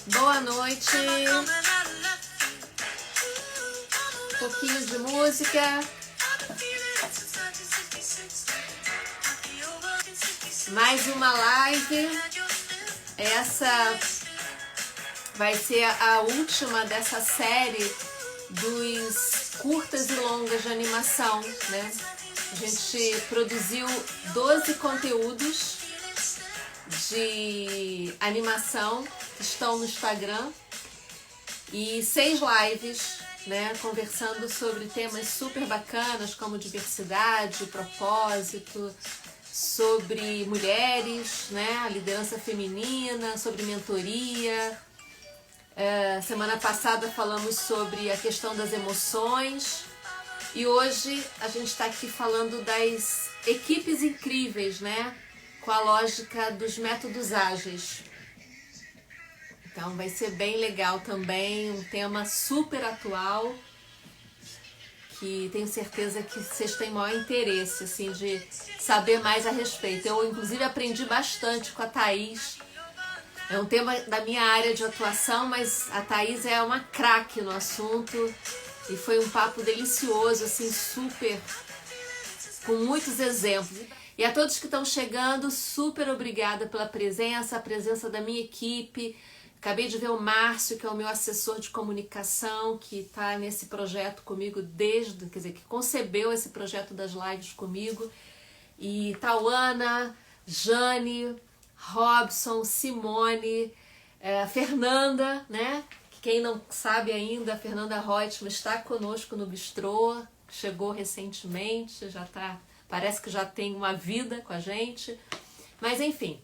Boa noite. Um pouquinho de música. Mais uma live. Essa vai ser a última dessa série dos curtas e longas de animação, né? A gente produziu 12 conteúdos de animação que estão no Instagram e 6 lives, né, conversando sobre temas super bacanas como diversidade, propósito, sobre mulheres, né, a liderança feminina, sobre mentoria. Semana passada falamos sobre a questão das emoções e hoje a gente está aqui falando das equipes incríveis, né, com a lógica dos métodos ágeis. Então vai ser bem legal também, um tema super atual, que tenho certeza que vocês têm maior interesse, assim, de saber mais a respeito. Eu, inclusive, aprendi bastante com a Thaís. É um tema da minha área de atuação, mas a Thaís é uma craque no assunto e foi um papo delicioso, assim, super, com muitos exemplos. E a todos que estão chegando, super obrigada pela presença, a presença da minha equipe. Acabei de ver o Márcio, que é o meu assessor de comunicação, que está nesse projeto comigo desde, quer dizer, que concebeu esse projeto das lives comigo. E Tauana, Jane, Robson, Simone, Fernanda, né? Quem não sabe ainda, a Fernanda Reutemann está conosco no Bistrô, chegou recentemente, já tá, parece que já tem uma vida com a gente. Mas enfim,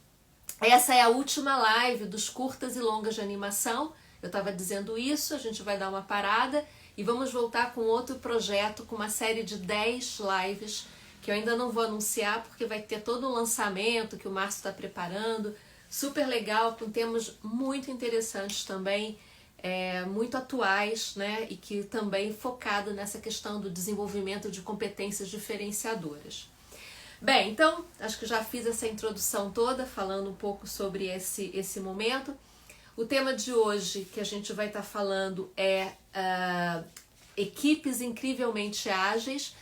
essa é a última live dos curtas e longas de animação. Eu estava dizendo isso, a gente vai dar uma parada e vamos voltar com outro projeto, com uma série de 10 lives, que eu ainda não vou anunciar, porque vai ter todo um lançamento que o Márcio está preparando, super legal, com temas muito interessantes também, muito atuais, né? E que também focado nessa questão do desenvolvimento de competências diferenciadoras. Bem, então, acho que já fiz essa introdução toda, falando um pouco sobre esse momento. O tema de hoje que a gente vai estar falando é equipes incrivelmente ágeis,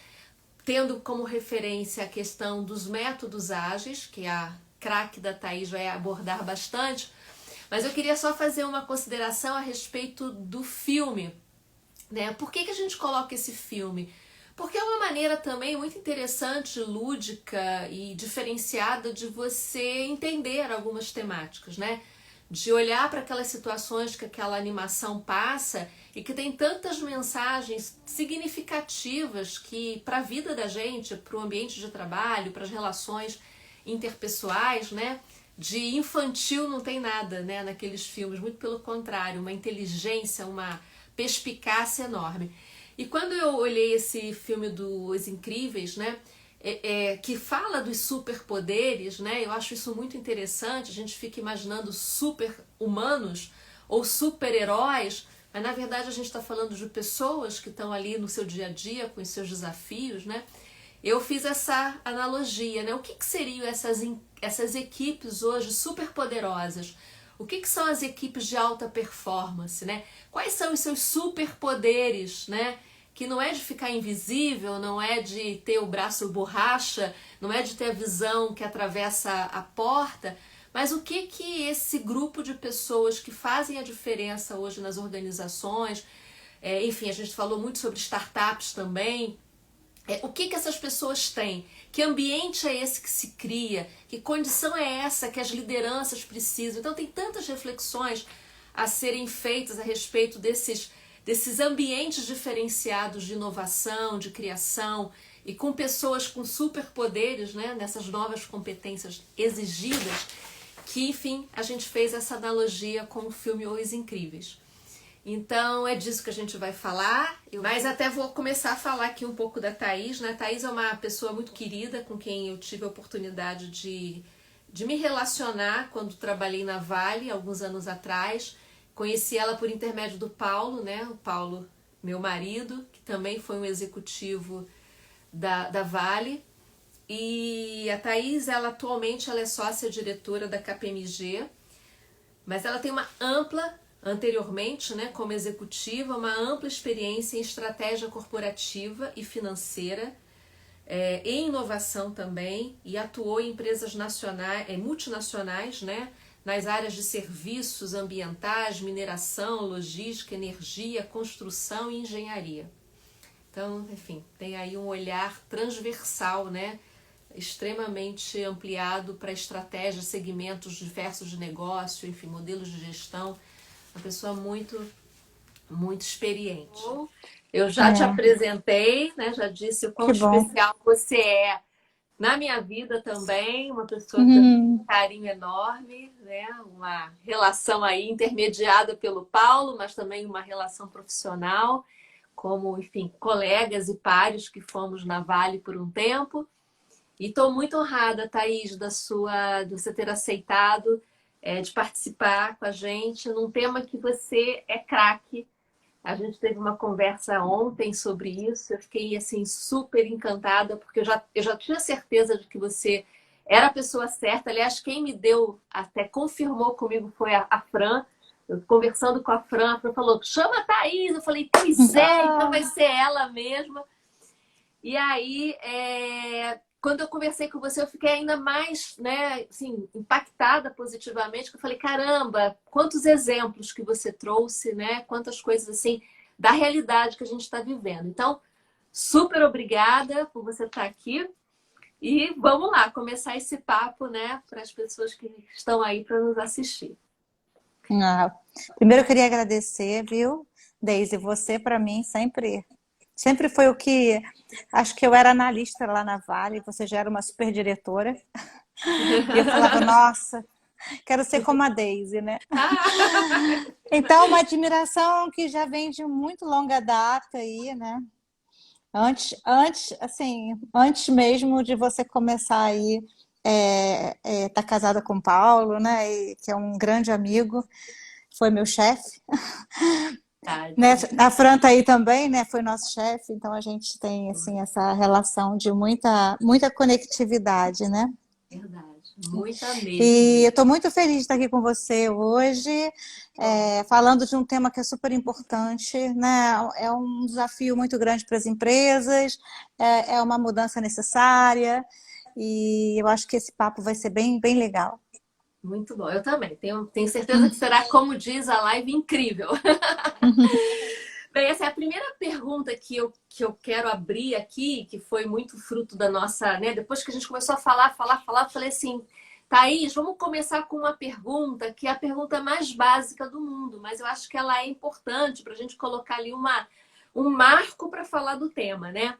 tendo como referência a questão dos métodos ágeis, que a craque da Thaís vai abordar bastante, mas eu queria só fazer uma consideração a respeito do filme, né? Por que a gente coloca esse filme? Porque é uma maneira também muito interessante, lúdica e diferenciada de você entender algumas temáticas, né? De olhar para aquelas situações que aquela animação passa e que tem tantas mensagens significativas que para a vida da gente, para o ambiente de trabalho, para as relações interpessoais, né? De infantil não tem nada, né? Naqueles filmes, muito pelo contrário, uma inteligência, uma perspicácia enorme. E quando eu olhei esse filme dos Incríveis, né, que fala dos superpoderes, né, eu acho isso muito interessante, a gente fica imaginando super-humanos ou super-heróis, mas na verdade a gente está falando de pessoas que estão ali no seu dia a dia, com os seus desafios, né. Eu fiz essa analogia, né, o que seriam essas equipes hoje superpoderosas? O que são as equipes de alta performance, né? Quais são os seus superpoderes, né? Que não é de ficar invisível, não é de ter o braço borracha, não é de ter a visão que atravessa a porta, mas o que esse grupo de pessoas que fazem a diferença hoje nas organizações, enfim, a gente falou muito sobre startups também, o que essas pessoas têm? Que ambiente é esse que se cria? Que condição é essa que as lideranças precisam? Então tem tantas reflexões a serem feitas a respeito desses ambientes diferenciados de inovação, de criação e com pessoas com superpoderes, né, nessas novas competências exigidas, que enfim a gente fez essa analogia com o filme Os Incríveis. Então é disso que a gente vai falar, mas até vou começar a falar aqui um pouco da Thaís, né? A Thaís é uma pessoa muito querida, com quem eu tive a oportunidade de me relacionar quando trabalhei na Vale, alguns anos atrás. Conheci ela por intermédio do Paulo, né? O Paulo, meu marido, que também foi um executivo da Vale. E a Thaís, atualmente ela é sócia-diretora da KPMG, mas ela tem uma ampla anteriormente, né, como executiva, uma ampla experiência em estratégia corporativa e financeira, em inovação também, e atuou em empresas nacionais, multinacionais, né, nas áreas de serviços ambientais, mineração, logística, energia, construção e engenharia. Então, enfim, tem aí um olhar transversal, né, extremamente ampliado para estratégias, segmentos diversos de negócio, enfim, modelos de gestão. Uma pessoa muito experiente. Eu já te apresentei, né? Já disse o quão Que bom. especial você é na minha vida também, uma pessoa que eu tenho um carinho enorme, né? Uma relação aí intermediada pelo Paulo, mas também uma relação profissional, como, enfim, colegas e pares que fomos na Vale por um tempo. E estou muito honrada, Thaís, de você ter aceitado de participar com a gente num tema que você é craque. A gente teve uma conversa ontem sobre isso. Eu fiquei assim super encantada, porque eu já tinha certeza de que você era a pessoa certa. Aliás, quem me deu, até confirmou comigo, foi a Fran. Eu conversando com a Fran falou: chama a Thaís. Eu falei: pois é, então vai ser ela mesma. E aí, quando eu conversei com você, eu fiquei ainda mais, né, assim, impactada positivamente, que eu falei, caramba, quantos exemplos que você trouxe, né? Quantas coisas assim da realidade que a gente está vivendo. Então, super obrigada por você estar aqui. E vamos lá, começar esse papo, né, para as pessoas que estão aí para nos assistir. Ah, primeiro eu queria agradecer, viu, Deise? Você, para mim, sempre foi o que... Acho que eu era analista lá na Vale, você já era uma super diretora. E eu falava, nossa, quero ser como a Deise, né? Então, uma admiração que já vem de muito longa data aí, né? Antes mesmo de você começar aí, tá casada com o Paulo, né? Que é um grande amigo, foi meu chefe. Né? A Fran tá aí também, né? Foi nosso chefe, então a gente tem assim essa relação de muita conectividade, né? Verdade, muita E mesmo. eu estou muito feliz de estar aqui com você hoje, falando de um tema que é super importante, né? É um desafio muito grande para as empresas, é uma mudança necessária, e eu acho que esse papo vai ser bem legal. Muito bom, eu também. Tenho certeza que será, como diz a live, incrível. Bem, essa é a primeira pergunta que eu quero abrir aqui, que foi muito fruto da nossa, né? Depois que a gente começou a falar, eu falei assim, Thaís, vamos começar com uma pergunta que é a pergunta mais básica do mundo, mas eu acho que ela é importante para a gente colocar ali um marco para falar do tema, né?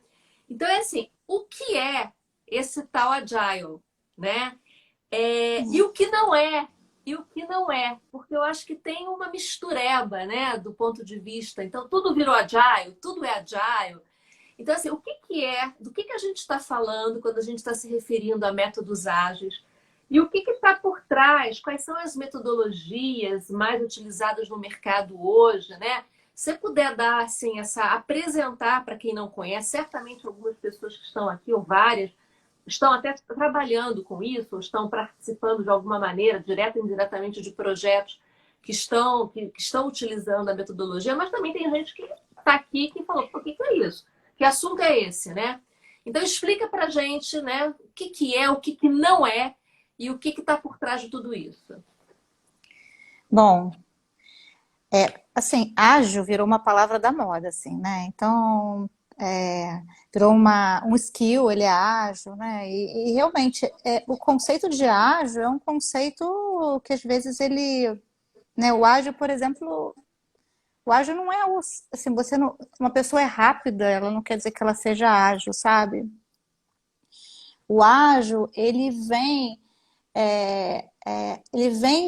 Então é assim, o que é esse tal Agile, né? E o que não é? E o que não é? Porque eu acho que tem uma mistureba, né, do ponto de vista. Então, tudo virou agile, tudo é agile. Então, assim, o que que é? Do que a gente está falando quando a gente está se referindo a métodos ágeis? E o que está por trás? Quais são as metodologias mais utilizadas no mercado hoje, né? Se você puder dar, assim, apresentar para quem não conhece, certamente algumas pessoas que estão aqui, ou várias, estão até trabalhando com isso, ou estão participando de alguma maneira, direta ou indiretamente, de projetos que estão utilizando a metodologia, mas também tem gente que está aqui que falou, por que é isso? Que assunto é esse, né? Então explica pra gente, né, o que é, o que não é e o que está por trás de tudo isso. Bom, assim, ágil virou uma palavra da moda, assim, né? Então, virou um skill, ele é ágil, né? E realmente, o conceito de ágil é um conceito que às vezes ele, né? O ágil, por exemplo, o ágil não é assim, você não, uma pessoa é rápida, ela não quer dizer que ela seja ágil, sabe? O ágil, ele vem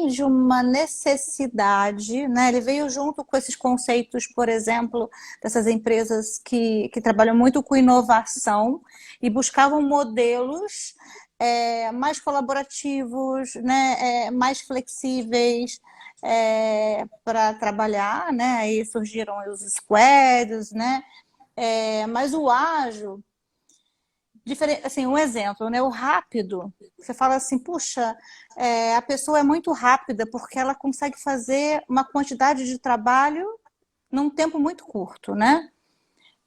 de uma necessidade, né? Ele veio junto com esses conceitos, por exemplo, dessas empresas que trabalham muito com inovação e buscavam modelos mais colaborativos, né? Mais flexíveis para trabalhar, né? Aí surgiram os squads, né? Mas o ágil Assim, um exemplo, né? O rápido. Você fala assim, puxa, a pessoa é muito rápida porque ela consegue fazer uma quantidade de trabalho num tempo muito curto, né?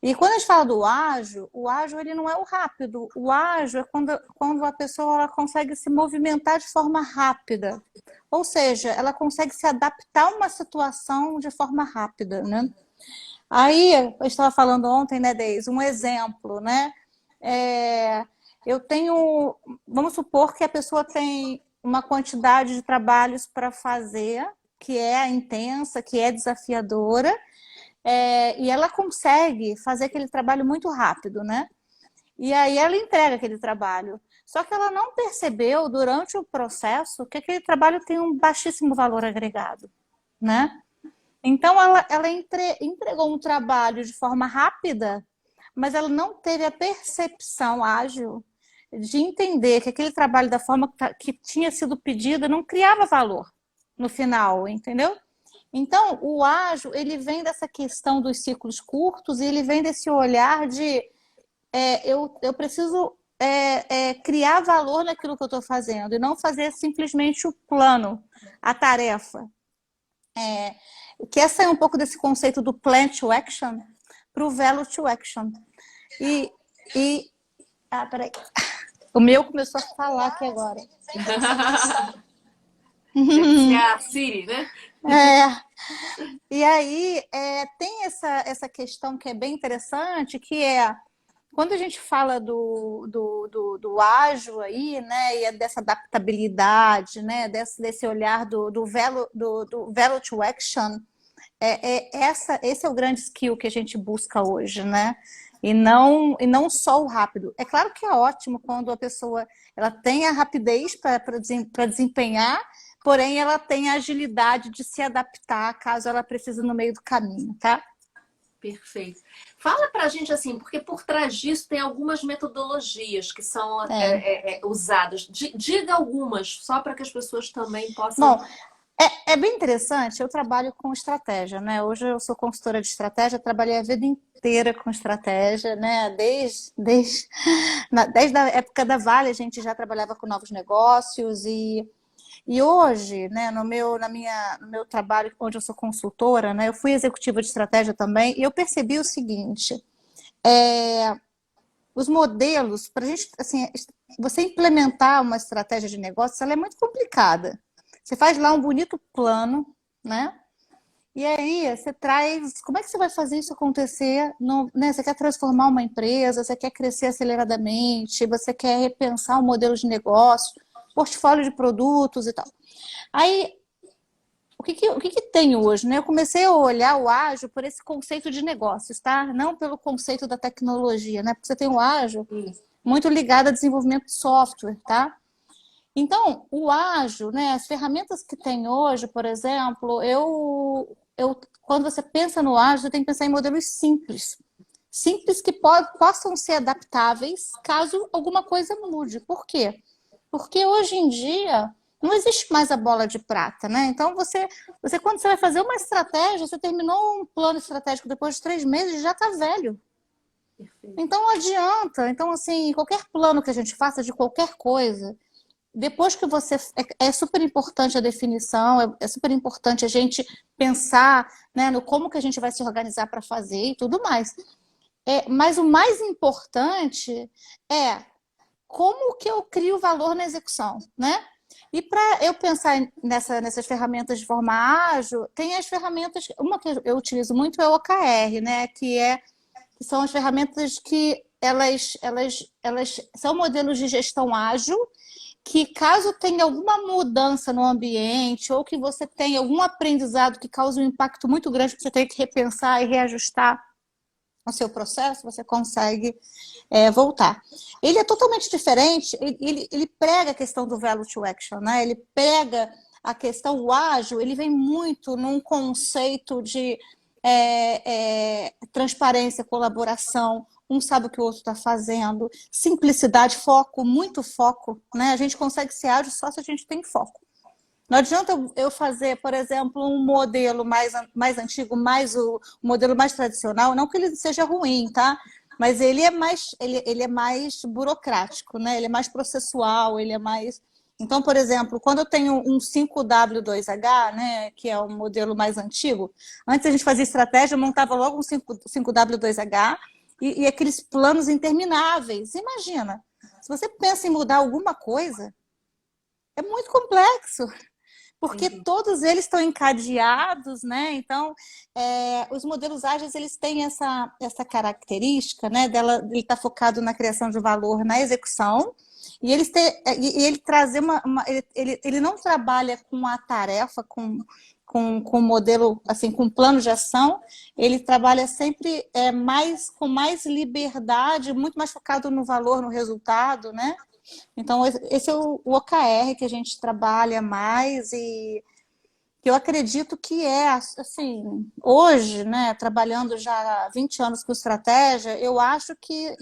E quando a gente fala do ágil, o ágil ele não é o rápido. O ágil é quando a pessoa ela consegue se movimentar de forma rápida. Ou seja, ela consegue se adaptar a uma situação de forma rápida, né? Aí, eu estava falando ontem, né, Deise, um exemplo, né? Eu tenho, vamos supor que a pessoa tem uma quantidade de trabalhos para fazer, que é intensa, que é desafiadora, e ela consegue fazer aquele trabalho muito rápido, né? E aí ela entrega aquele trabalho. Só que ela não percebeu durante o processo que aquele trabalho tem um baixíssimo valor agregado, né? Então ela entregou um trabalho de forma rápida, mas ela não teve a percepção ágil de entender que aquele trabalho da forma que tinha sido pedido não criava valor no final, entendeu? Então, o ágil, ele vem dessa questão dos ciclos curtos e ele vem desse olhar de eu preciso criar valor naquilo que eu estou fazendo e não fazer simplesmente o plano, a tarefa. Quer sair um pouco desse conceito do plan to action para o value to action. Peraí. O meu começou a falar aqui agora. Deve ser a Siri, né? E aí tem essa questão que é bem interessante, que é quando a gente fala do ágil aí, né, e dessa adaptabilidade, né, desse olhar do value to action, esse é o grande skill que a gente busca hoje, né? E não só o rápido. É claro que é ótimo quando a pessoa ela tem a rapidez para desempenhar, porém ela tem a agilidade de se adaptar caso ela precise no meio do caminho, tá? Perfeito. Fala pra gente assim, porque por trás disso tem algumas metodologias que são usadas. Diga algumas, só para que as pessoas também possam. Bom, é bem interessante, eu trabalho com estratégia, né? Hoje eu sou consultora de estratégia, trabalhei a vida inteira com estratégia, né? Desde a época da Vale, a gente já trabalhava com novos negócios e hoje, né, no meu trabalho, onde eu sou consultora, né, eu fui executiva de estratégia também, e eu percebi o seguinte, os modelos, para a gente, assim, você implementar uma estratégia de negócio, ela é muito complicada. Você faz lá um bonito plano, né? E aí você traz, como é que você vai fazer isso acontecer? Né? Você quer transformar uma empresa, você quer crescer aceleradamente, você quer repensar um modelo de negócio, portfólio de produtos e tal. Aí, o que tem hoje, né? Eu comecei a olhar o ágil por esse conceito de negócios, tá? Não pelo conceito da tecnologia, né? Porque você tem o ágil muito ligado a desenvolvimento de software, tá? Então, o ágil, né? As ferramentas que tem hoje, por exemplo, quando você pensa no ágil, você tem que pensar em modelos simples. Simples que possam ser adaptáveis caso alguma coisa mude. Por quê? Porque hoje em dia não existe mais a bola de prata, né? Então, quando você vai fazer uma estratégia, você terminou um plano estratégico depois de 3 meses, já está velho. Então, não adianta. Então, assim, qualquer plano que a gente faça de qualquer coisa, depois que você... É super importante a definição, é super importante a gente pensar, né, no como que a gente vai se organizar para fazer e tudo mais. Mas o mais importante é como que eu crio valor na execução, né? E para eu pensar nessas ferramentas de forma ágil, tem as ferramentas, uma que eu utilizo muito é o OKR, né? Que são as ferramentas que elas são modelos de gestão ágil, que caso tenha alguma mudança no ambiente ou que você tenha algum aprendizado que cause um impacto muito grande, que você tem que repensar e reajustar o seu processo, você consegue voltar. Ele é totalmente diferente, ele prega a questão do value to action, né? Ele prega a questão, o ágil, ele vem muito num conceito de transparência, colaboração, um sabe o que o outro está fazendo, simplicidade, foco, muito foco, né? A gente consegue ser ágil só se a gente tem foco. Não adianta eu fazer, por exemplo, um modelo mais antigo, mais o modelo mais tradicional, não que ele seja ruim, tá? mas ele é mais burocrático, né? Ele é mais processual, ele é mais... Então, por exemplo, quando eu tenho um 5W2H, né, que é o modelo mais antigo, antes a gente fazia estratégia, eu montava logo um 5W2H e aqueles planos intermináveis. Imagina, se você pensa em mudar alguma coisa, é muito complexo, porque Entendi. todos eles estão encadeados, né? Então, os modelos ágeis, eles têm essa característica, né? Ele está focado na criação de valor, na execução, e ele trazer ele não trabalha com a tarefa, com modelo, assim, com plano de ação, ele trabalha sempre com mais liberdade, muito mais focado no valor, no resultado, né? Então, esse é o OKR que a gente trabalha mais e que eu acredito que assim, hoje, né, trabalhando já há 20 anos com estratégia, eu acho que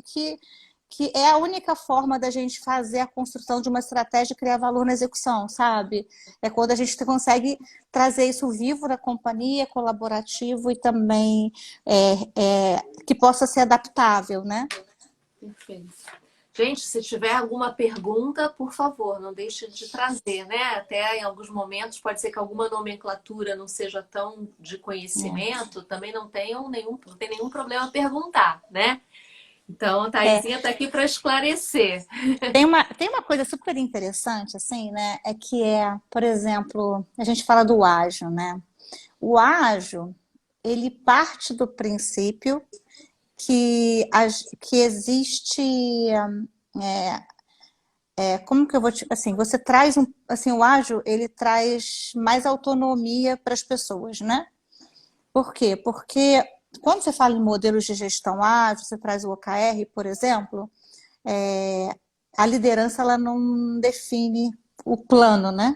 é a única forma da gente fazer a construção de uma estratégia e criar valor na execução, sabe? É quando a gente consegue trazer isso vivo na companhia, colaborativo e também que possa ser adaptável, né? Perfeito. Gente, se tiver alguma pergunta, por favor, não deixe de trazer, né? Até em alguns momentos pode ser que alguma nomenclatura não seja tão de conhecimento, também não tem nenhum problema perguntar, né? Então, a É, Thaisinha está aqui para esclarecer. tem uma coisa super interessante, assim, né? Por exemplo, a gente fala do ágil, né? O ágil, ele parte do princípio que existe, como que eu vou te, assim, você traz assim, o ágil, ele traz mais autonomia para as pessoas, né? Por quê? Porque quando você fala em modelos de gestão ágil, você traz o OKR, por exemplo, é, a liderança ela não define o plano, né?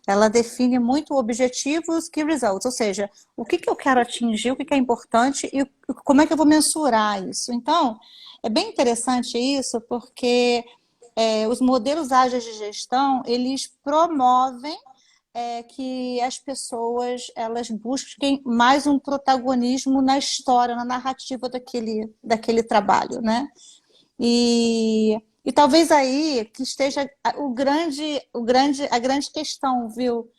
Ela define muito objetivos e results, ou seja, o que eu quero atingir, o que é importante e como é que eu vou mensurar isso. Então, é bem interessante isso, porque os modelos ágeis de gestão, eles promovem que as pessoas elas busquem mais um protagonismo na história, na narrativa daquele trabalho, né? E talvez aí que esteja a grande questão, viu,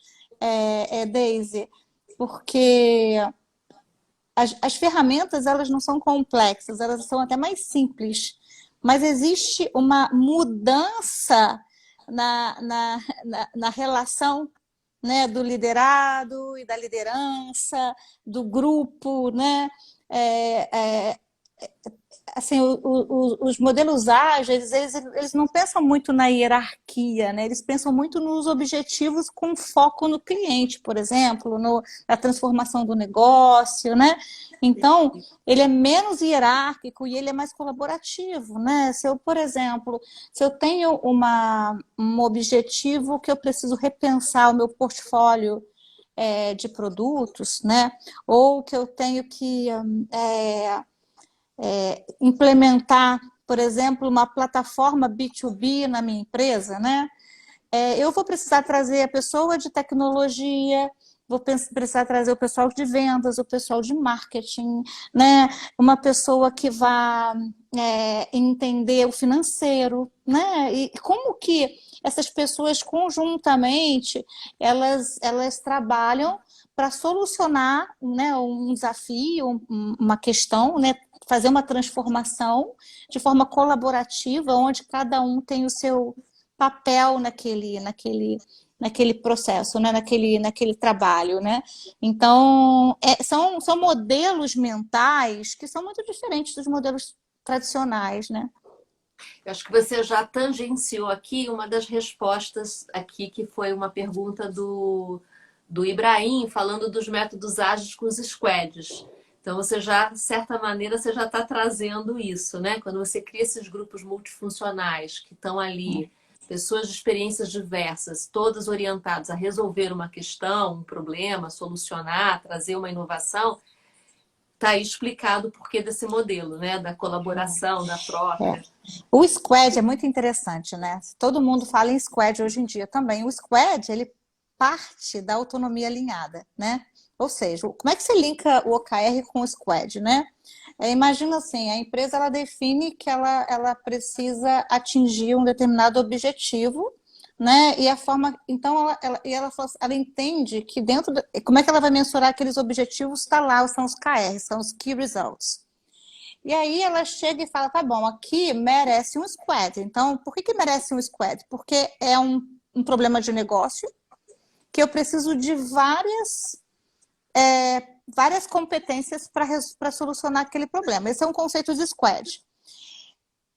Daisy? Porque as ferramentas elas não são complexas, elas são até mais simples, mas existe uma mudança na relação, né, do liderado e da liderança, do grupo, né? É, é, assim, os modelos ágeis, eles não pensam muito na hierarquia, né? Eles pensam muito nos objetivos com foco no cliente, por exemplo, na transformação do negócio, né? Então, ele é menos hierárquico e ele é mais colaborativo, né? Por exemplo, se eu tenho um objetivo que eu preciso repensar o meu portfólio de produtos, né? Ou que eu tenho que implementar, por exemplo, uma plataforma B2B na minha empresa, né? Eu vou precisar trazer a pessoa de tecnologia, vou precisar trazer o pessoal de vendas, o pessoal de marketing, né? Uma pessoa que vá entender o financeiro, né? E como que essas pessoas conjuntamente elas trabalham para solucionar, né, um desafio, uma questão, né, fazer uma transformação de forma colaborativa, onde cada um tem o seu papel naquele processo, né? naquele trabalho, né? Então, são modelos mentais que são muito diferentes dos modelos tradicionais, né? Eu acho que você já tangenciou aqui uma das respostas aqui, que foi uma pergunta do Ibrahim, falando dos métodos ágeis com os squads. Então, você já, de certa maneira, você já está trazendo isso, né? Quando você cria esses grupos multifuncionais que estão ali, pessoas de experiências diversas, todas orientadas a resolver uma questão, um problema, solucionar, trazer uma inovação, está aí explicado o porquê desse modelo, né? Da colaboração, da troca. O squad é muito interessante, né? Todo mundo fala em squad hoje em dia também. O squad, ele parte da autonomia alinhada, né? Ou seja, como é que você linka o OKR com o Squad, né? Imagina assim, a empresa ela define que ela precisa atingir um determinado objetivo, né? E a forma, então ela entende que dentro, como é que ela vai mensurar aqueles objetivos? Está lá, são os KRs, são os Key Results. E aí ela chega e fala, tá bom, aqui merece um squad. Então, por que merece um squad? Porque é um problema de negócio que eu preciso de várias competências para solucionar aquele problema. Esse é um conceito de squad.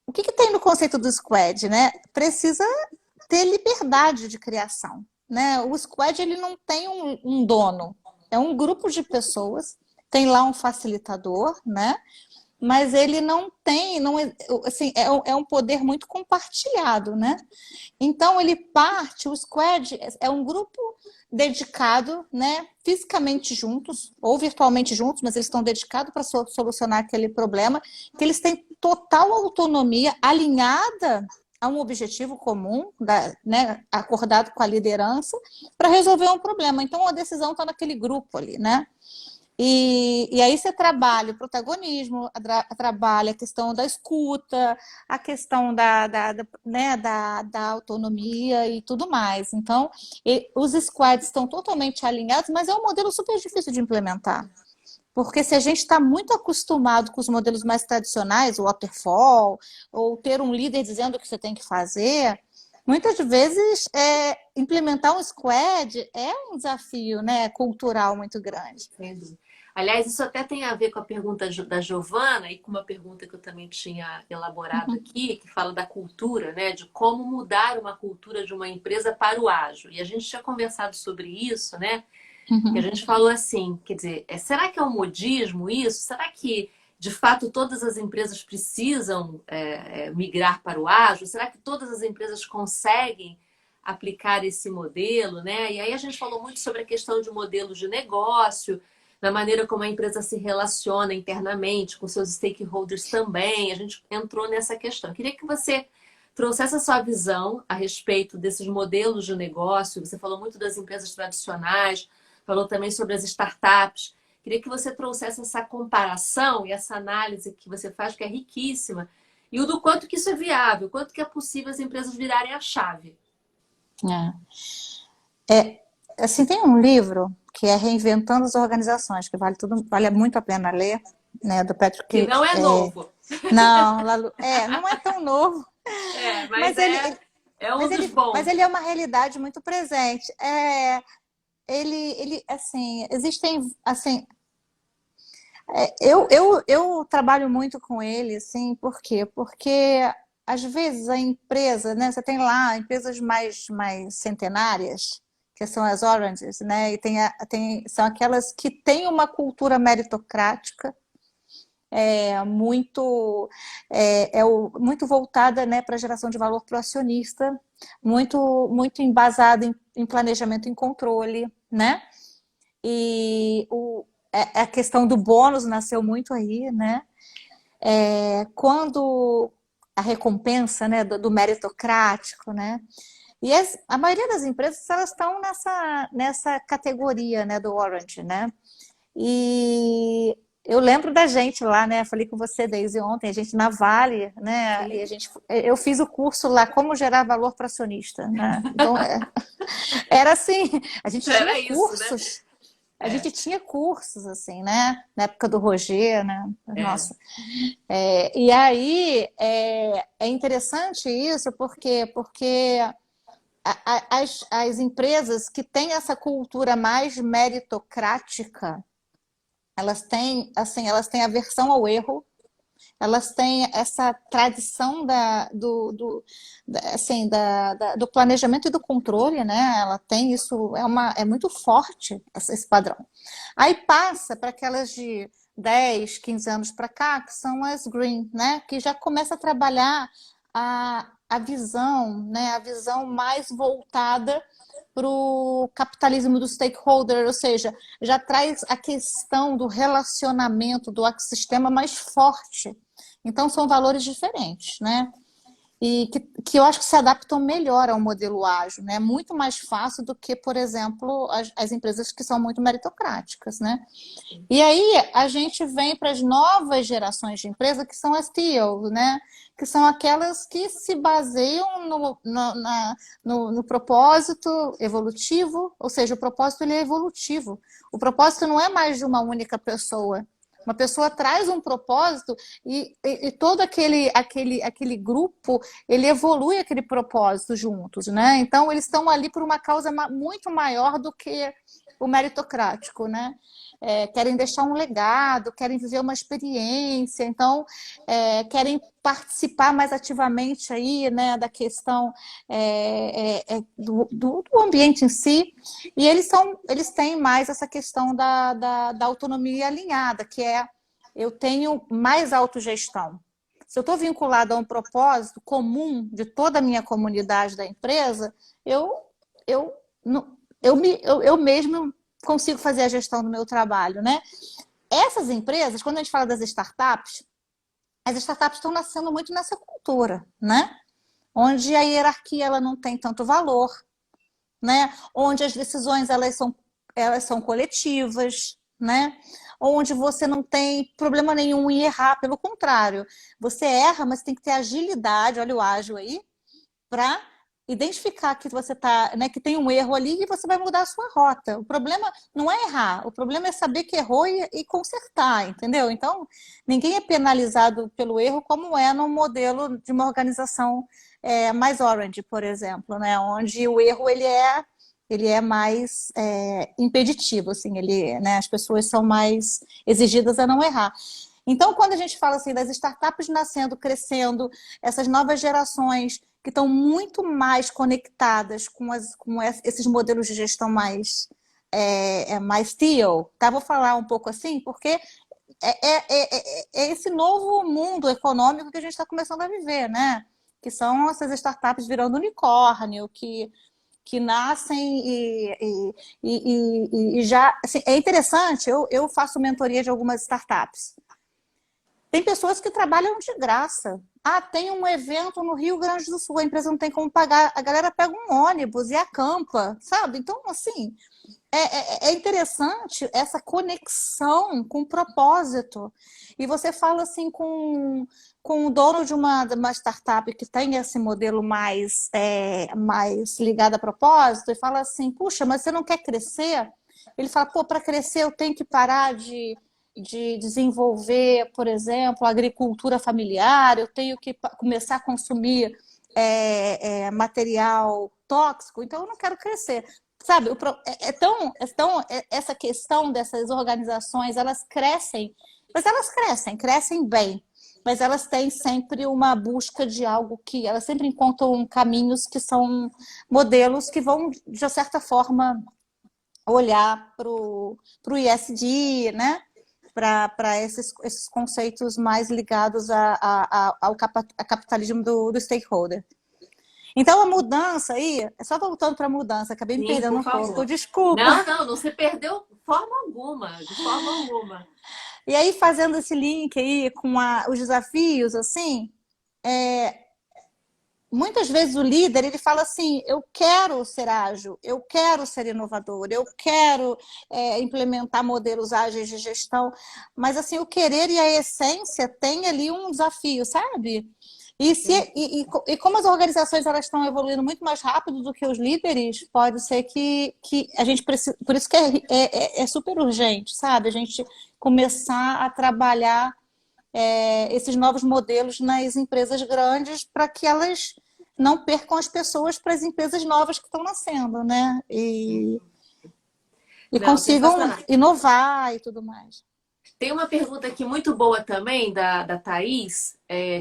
O que tem no conceito do squad, né? Precisa ter liberdade de criação, né? O squad ele não tem um dono, é um grupo de pessoas, tem lá um facilitador, né? Mas ele não tem, não, assim, é um poder muito compartilhado, né? Então ele parte, o squad é um grupo dedicado, né, fisicamente juntos ou virtualmente juntos, mas eles estão dedicados para solucionar aquele problema, que eles têm total autonomia alinhada a um objetivo comum, né, acordado com a liderança, para resolver um problema. Então a decisão está naquele grupo ali, né? E aí você trabalha o protagonismo, trabalha a questão da escuta, a questão né, da autonomia e tudo mais. Então, os squads estão totalmente alinhados, mas é um modelo super difícil de implementar. Porque se a gente está muito acostumado com os modelos mais tradicionais, o waterfall, ou ter um líder dizendo o que você tem que fazer, muitas vezes implementar um squad é um desafio, né, cultural muito grande. Entendi. Aliás, isso até tem a ver com a pergunta da Giovana e com uma pergunta que eu também tinha elaborado aqui, que fala da cultura, né? De como mudar uma cultura de uma empresa para o ágil. E a gente tinha conversado sobre isso, né? E a gente falou assim, quer dizer, será que é um modismo isso? Será que, de fato, todas as empresas precisam migrar para o ágil? Será que todas as empresas conseguem aplicar esse modelo, né? E aí a gente falou muito sobre a questão de modelos de negócio, na maneira como a empresa se relaciona internamente com seus stakeholders também. A gente entrou nessa questão. Eu queria que você trouxesse a sua visão a respeito desses modelos de negócio. Você falou muito das empresas tradicionais, falou também sobre as startups. Queria que você trouxesse essa comparação e essa análise que você faz, que é riquíssima, e o do quanto que isso é viável, quanto que é possível as empresas virarem a chave. Assim, tem um livro que é Reinventando as Organizações, que vale muito a pena ler, né, do Patrick. Que não é novo. Não, não é tão novo. Mas é um dos bons. Mas ele é uma realidade muito presente. Ele assim, existem, assim, eu trabalho muito com ele, assim, por quê? Porque às vezes a empresa, né, você tem lá empresas mais centenárias, que são as Oranges, né, e são aquelas que têm uma cultura meritocrática, muito voltada, né, para a geração de valor para o acionista, muito embasada em planejamento e controle, né? E a questão do bônus nasceu muito aí, né? Quando a recompensa, né, do meritocrático, né? E a maioria das empresas elas estão nessa categoria, né, do Orange, né? E eu lembro da gente lá, né? Falei com você, Daisy, ontem, a gente na Vale, né? E eu fiz o curso lá, como gerar valor para acionista, né? Então, era assim, a gente tinha cursos. Isso, né? A gente tinha cursos, assim, né? Na época do Roger, né? Nossa. E aí, é interessante isso, porque as empresas que têm essa cultura mais meritocrática, elas têm aversão ao erro, elas têm essa tradição do planejamento e do controle, né? Ela tem isso, é muito forte esse padrão. Aí passa para aquelas de 10, 15 anos para cá, que são as green, né? Que já começa a trabalhar a visão, né? A visão mais voltada para o capitalismo do stakeholder, ou seja, já traz a questão do relacionamento, do ecossistema mais forte. Então, são valores diferentes, né? e que eu acho que se adaptam melhor ao modelo ágil, né? Muito mais fácil do que, por exemplo, as empresas que são muito meritocráticas, né? E aí a gente vem para as novas gerações de empresa que são as TEAL, né? Que são aquelas que se baseiam no propósito evolutivo, ou seja, o propósito ele é evolutivo. O propósito não é mais de uma única pessoa. Uma pessoa traz um propósito e todo aquele grupo, ele evolui aquele propósito juntos, né? Então, eles estão ali por uma causa muito maior do que o meritocrático, né? Querem deixar um legado, querem viver uma experiência, então querem participar mais ativamente aí, né, da questão do ambiente em si, e eles têm mais essa questão da autonomia alinhada, que é eu tenho mais autogestão. Se eu estou vinculado a um propósito comum de toda a minha comunidade da empresa, eu, não- eu mesmo consigo fazer a gestão do meu trabalho, né? Essas empresas, quando a gente fala das startups, as startups estão nascendo muito nessa cultura, né? Onde a hierarquia ela não tem tanto valor, né? Onde as decisões elas são coletivas, né? Onde você não tem problema nenhum em errar, pelo contrário, você erra, mas tem que ter agilidade, olha o ágil aí, para identificar que você tá, né, que tem um erro ali e você vai mudar a sua rota. O problema não é errar, o problema é saber que errou e consertar, entendeu? Então, ninguém é penalizado pelo erro como é no modelo de uma organização mais orange, por exemplo, né, onde o erro ele é mais impeditivo, assim, né, as pessoas são mais exigidas a não errar. Então, quando a gente fala assim das startups nascendo, crescendo, essas novas gerações que estão muito mais conectadas com esses modelos de gestão mais TEAL, tá? Vou falar um pouco assim, porque é esse novo mundo econômico que a gente está começando a viver, né? Que são essas startups virando unicórnio, que nascem e já... Assim, é interessante, eu faço mentoria de algumas startups. Tem pessoas que trabalham de graça. Ah, tem um evento no Rio Grande do Sul, a empresa não tem como pagar, a galera pega um ônibus e acampa, sabe? Então, assim, é interessante essa conexão com o propósito. E você fala assim com o dono de uma startup que tem esse modelo mais ligado a propósito, e fala assim, puxa, mas você não quer crescer? Ele fala, pô, para crescer eu tenho que parar de desenvolver, por exemplo, agricultura familiar, eu tenho que começar a consumir material tóxico, então eu não quero crescer. Sabe, essa questão dessas organizações, elas crescem, mas elas crescem bem, mas elas têm sempre uma busca de algo que elas sempre encontram caminhos que são modelos que vão, de certa forma, olhar para o ISD, né? Para esses conceitos mais ligados ao capitalismo do stakeholder. Então, a mudança aí, só voltando para a mudança, acabei me Sim, perdendo por um pouco, favor. desculpa. Não se perdeu de forma alguma, de forma alguma. E aí, fazendo esse link aí com os desafios, assim, muitas vezes o líder ele fala assim: eu quero ser ágil, eu quero ser inovador, eu quero implementar modelos ágeis de gestão, mas assim o querer e a essência tem ali um desafio, sabe? E como as organizações elas estão evoluindo muito mais rápido do que os líderes, pode ser que a gente precisa. Por isso que é super urgente, sabe? A gente começar a trabalhar esses novos modelos nas empresas grandes para que elas não percam as pessoas para as empresas novas que estão nascendo, né? E Não, consigam sensacional. inovar e tudo mais. Tem uma pergunta aqui muito boa também da Thaís,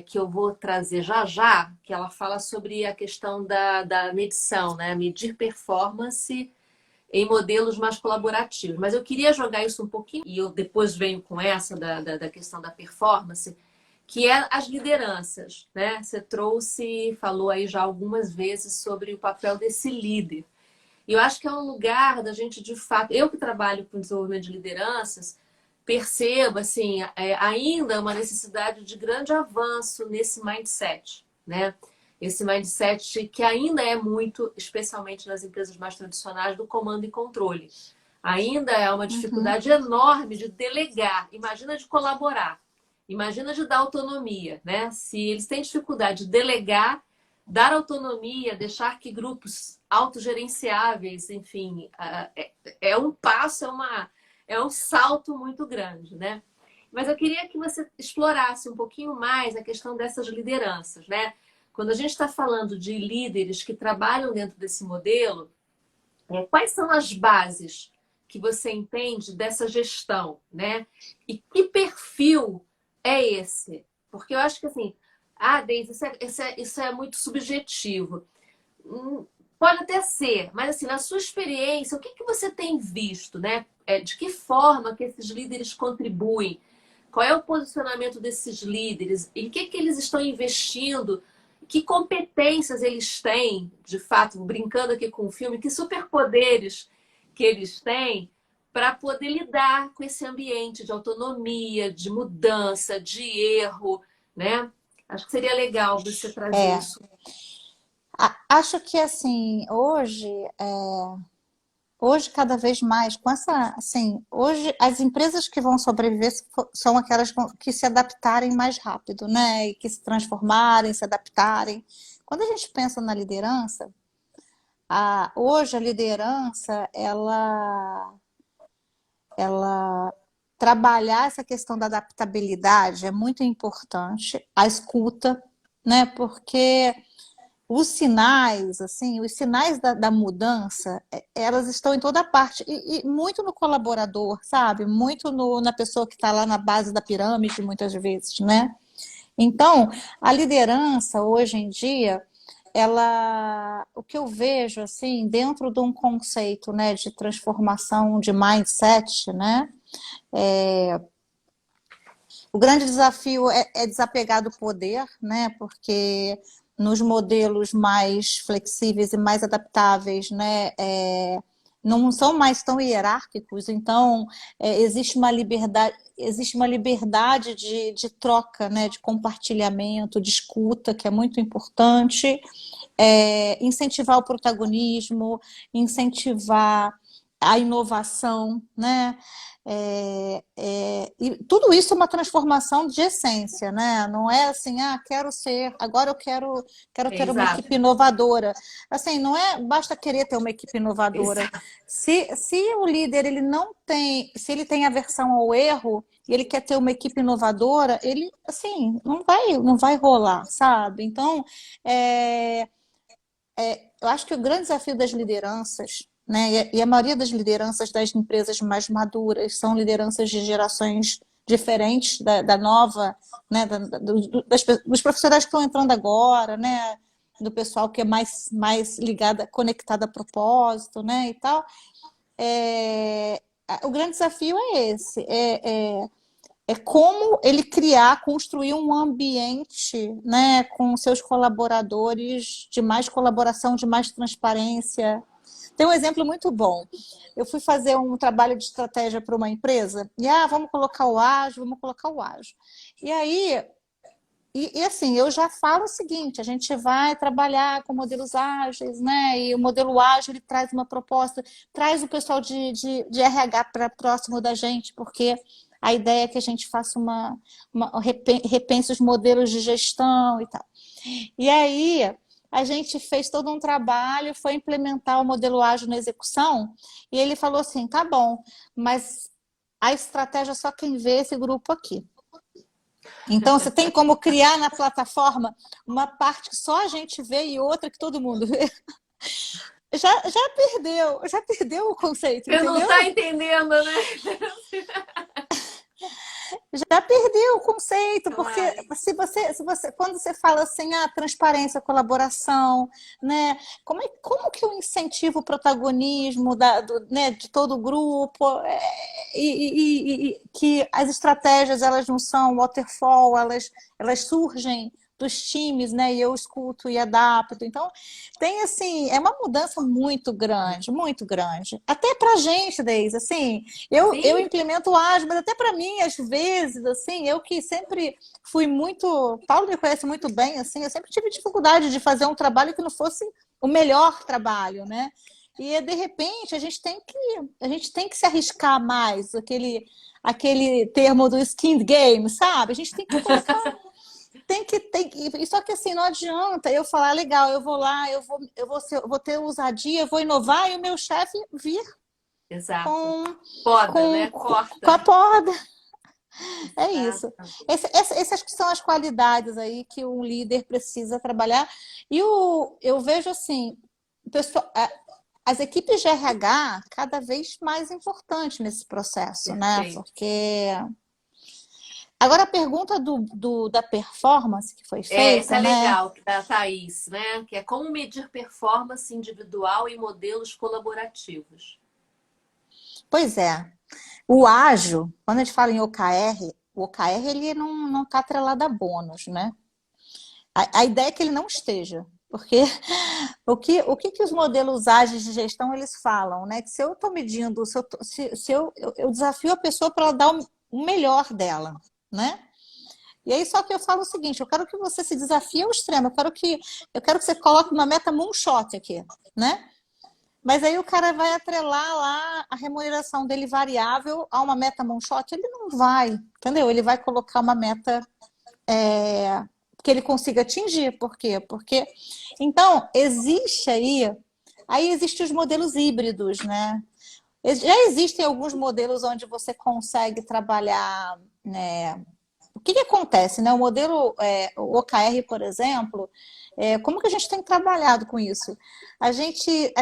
que eu vou trazer já já, que ela fala sobre a questão da medição, né? Medir performance em modelos mais colaborativos. Mas eu queria jogar isso um pouquinho, e eu depois venho com essa da questão da performance, que é as lideranças, né? Você trouxe, falou aí já algumas vezes sobre o papel desse líder. E eu acho que é um lugar da gente, de fato, eu que trabalho com desenvolvimento de lideranças, percebo, assim, ainda uma necessidade de grande avanço nesse mindset, né? esse mindset que ainda é muito, especialmente nas empresas mais tradicionais, do comando e controle. Ainda é uma Uhum. dificuldade enorme de delegar, imagina de colaborar, imagina de dar autonomia, né? Se eles têm dificuldade de delegar, dar autonomia, deixar que grupos autogerenciáveis, enfim, é um passo, é um salto muito grande, né? Mas eu queria que você explorasse um pouquinho mais a questão dessas lideranças, né? Quando a gente está falando de líderes que trabalham dentro desse modelo, quais são as bases que você entende dessa gestão, né? E que perfil é esse? Porque eu acho que assim, Deise, isso é muito subjetivo. Pode até ser, mas assim, na sua experiência, o que que você tem visto, né? De que forma que esses líderes contribuem? Qual é o posicionamento desses líderes? Em que eles estão investindo? Que competências eles têm, de fato, brincando aqui com o filme, que superpoderes que eles têm para poder lidar com esse ambiente de autonomia, de mudança, de erro, né? Acho que seria legal você trazer É, isso. acho que assim, hoje cada vez mais, com essa, assim, hoje as empresas que vão sobreviver são aquelas que se adaptarem mais rápido, né? E que se transformarem, se adaptarem. Quando a gente pensa na liderança, hoje a liderança, ela trabalhar essa questão da adaptabilidade é muito importante, a escuta, né? Porque os sinais da mudança, elas estão em toda parte, e muito no colaborador, sabe? Muito na pessoa que está lá na base da pirâmide, muitas vezes, né? Então, a liderança, hoje em dia, o que eu vejo, assim, dentro de um conceito, né, de transformação de mindset, né? O grande desafio é desapegar do poder, né? Porque nos modelos mais flexíveis e mais adaptáveis, né? Não são mais tão hierárquicos, então existe uma liberdade de troca, né? De compartilhamento, de escuta, que é muito importante. Incentivar o protagonismo, incentivar a inovação, né? E tudo isso é uma transformação de essência, né? Não é assim, agora eu quero ter uma Exato. equipe inovadora. Assim, não é, basta querer ter uma equipe inovadora. Exato. Se o líder ele não tem, se ele tem aversão ao erro e ele quer ter uma equipe inovadora, ele assim não vai rolar, sabe? Então, é, eu acho que o grande desafio das lideranças, né, e a maioria das lideranças das empresas mais maduras são lideranças de gerações diferentes da nova, né, dos profissionais que estão entrando agora, né, do pessoal que é mais ligada, conectada a propósito, né, e tal. O grande desafio é esse, como ele construir um ambiente, né, com seus colaboradores de mais colaboração, de mais transparência. Tem um exemplo muito bom. Eu fui fazer um trabalho de estratégia para uma empresa e vamos colocar o ágil, vamos colocar o ágil. E aí, assim, eu já falo o seguinte, a gente vai trabalhar com modelos ágeis, né? E o modelo ágil ele traz uma proposta, traz o pessoal de RH para próximo da gente, porque a ideia é que a gente faça repense os modelos de gestão e tal. E aí a gente fez todo um trabalho, foi implementar o modelo ágil na execução, e ele falou assim, tá bom, mas a estratégia só quem vê é esse grupo aqui. Então, você tem como criar na plataforma uma parte que só a gente vê e outra que todo mundo vê. Já perdeu o conceito, Você não entendeu? está entendendo, né? Já perdeu o conceito, porque Claro. quando você fala assim, transparência, colaboração, né? Como que eu incentivo o protagonismo né, de todo o grupo? Que as estratégias elas não são waterfall, elas surgem dos times, né? E eu escuto e adapto. Então, tem assim, é uma mudança muito grande, muito grande. Até pra gente, Deise, assim, eu Sim, implemento o ágil, mas até para mim, às vezes, assim, eu que sempre fui muito, Paulo me conhece muito bem, assim, eu sempre tive dificuldade de fazer um trabalho que não fosse o melhor trabalho, né? E de repente a gente tem que se arriscar mais, aquele termo do skin game, sabe? A gente tem que colocar, só que assim, não adianta eu falar, legal, eu vou lá, eu vou ter ousadia, eu vou inovar e o meu chefe vir exato. com, Poda, com, né? com a Corta. porta. É isso. Exato. Essas que são as qualidades aí que um líder precisa trabalhar. Eu vejo assim, o pessoal, as equipes de RH cada vez mais importantes nesse processo, né? Perfeito. Porque agora a pergunta da performance que foi Essa feita, é né? legal, da Thaís, né? Que é como medir performance individual em modelos colaborativos. Pois é. O ágil, quando a gente fala em OKR, o OKR ele não está atrelado a bônus, né? A ideia é que ele não esteja, porque o que os modelos ágeis de gestão eles falam, né? Que se eu estou medindo, se eu desafio a pessoa para ela dar o melhor dela, né? E aí só que eu falo o seguinte, eu quero que você se desafie ao extremo, eu quero que você coloque uma meta moonshot aqui, né? Mas aí o cara vai atrelar lá a remuneração dele variável a uma meta moonshot, ele não vai, entendeu? Ele vai colocar uma meta que ele consiga atingir. Por quê? Porque então existe aí existem os modelos híbridos, né? Já existem alguns modelos onde você consegue trabalhar, né? O que acontece, né? O modelo o OKR, por exemplo, como que a gente tem trabalhado com isso? A gente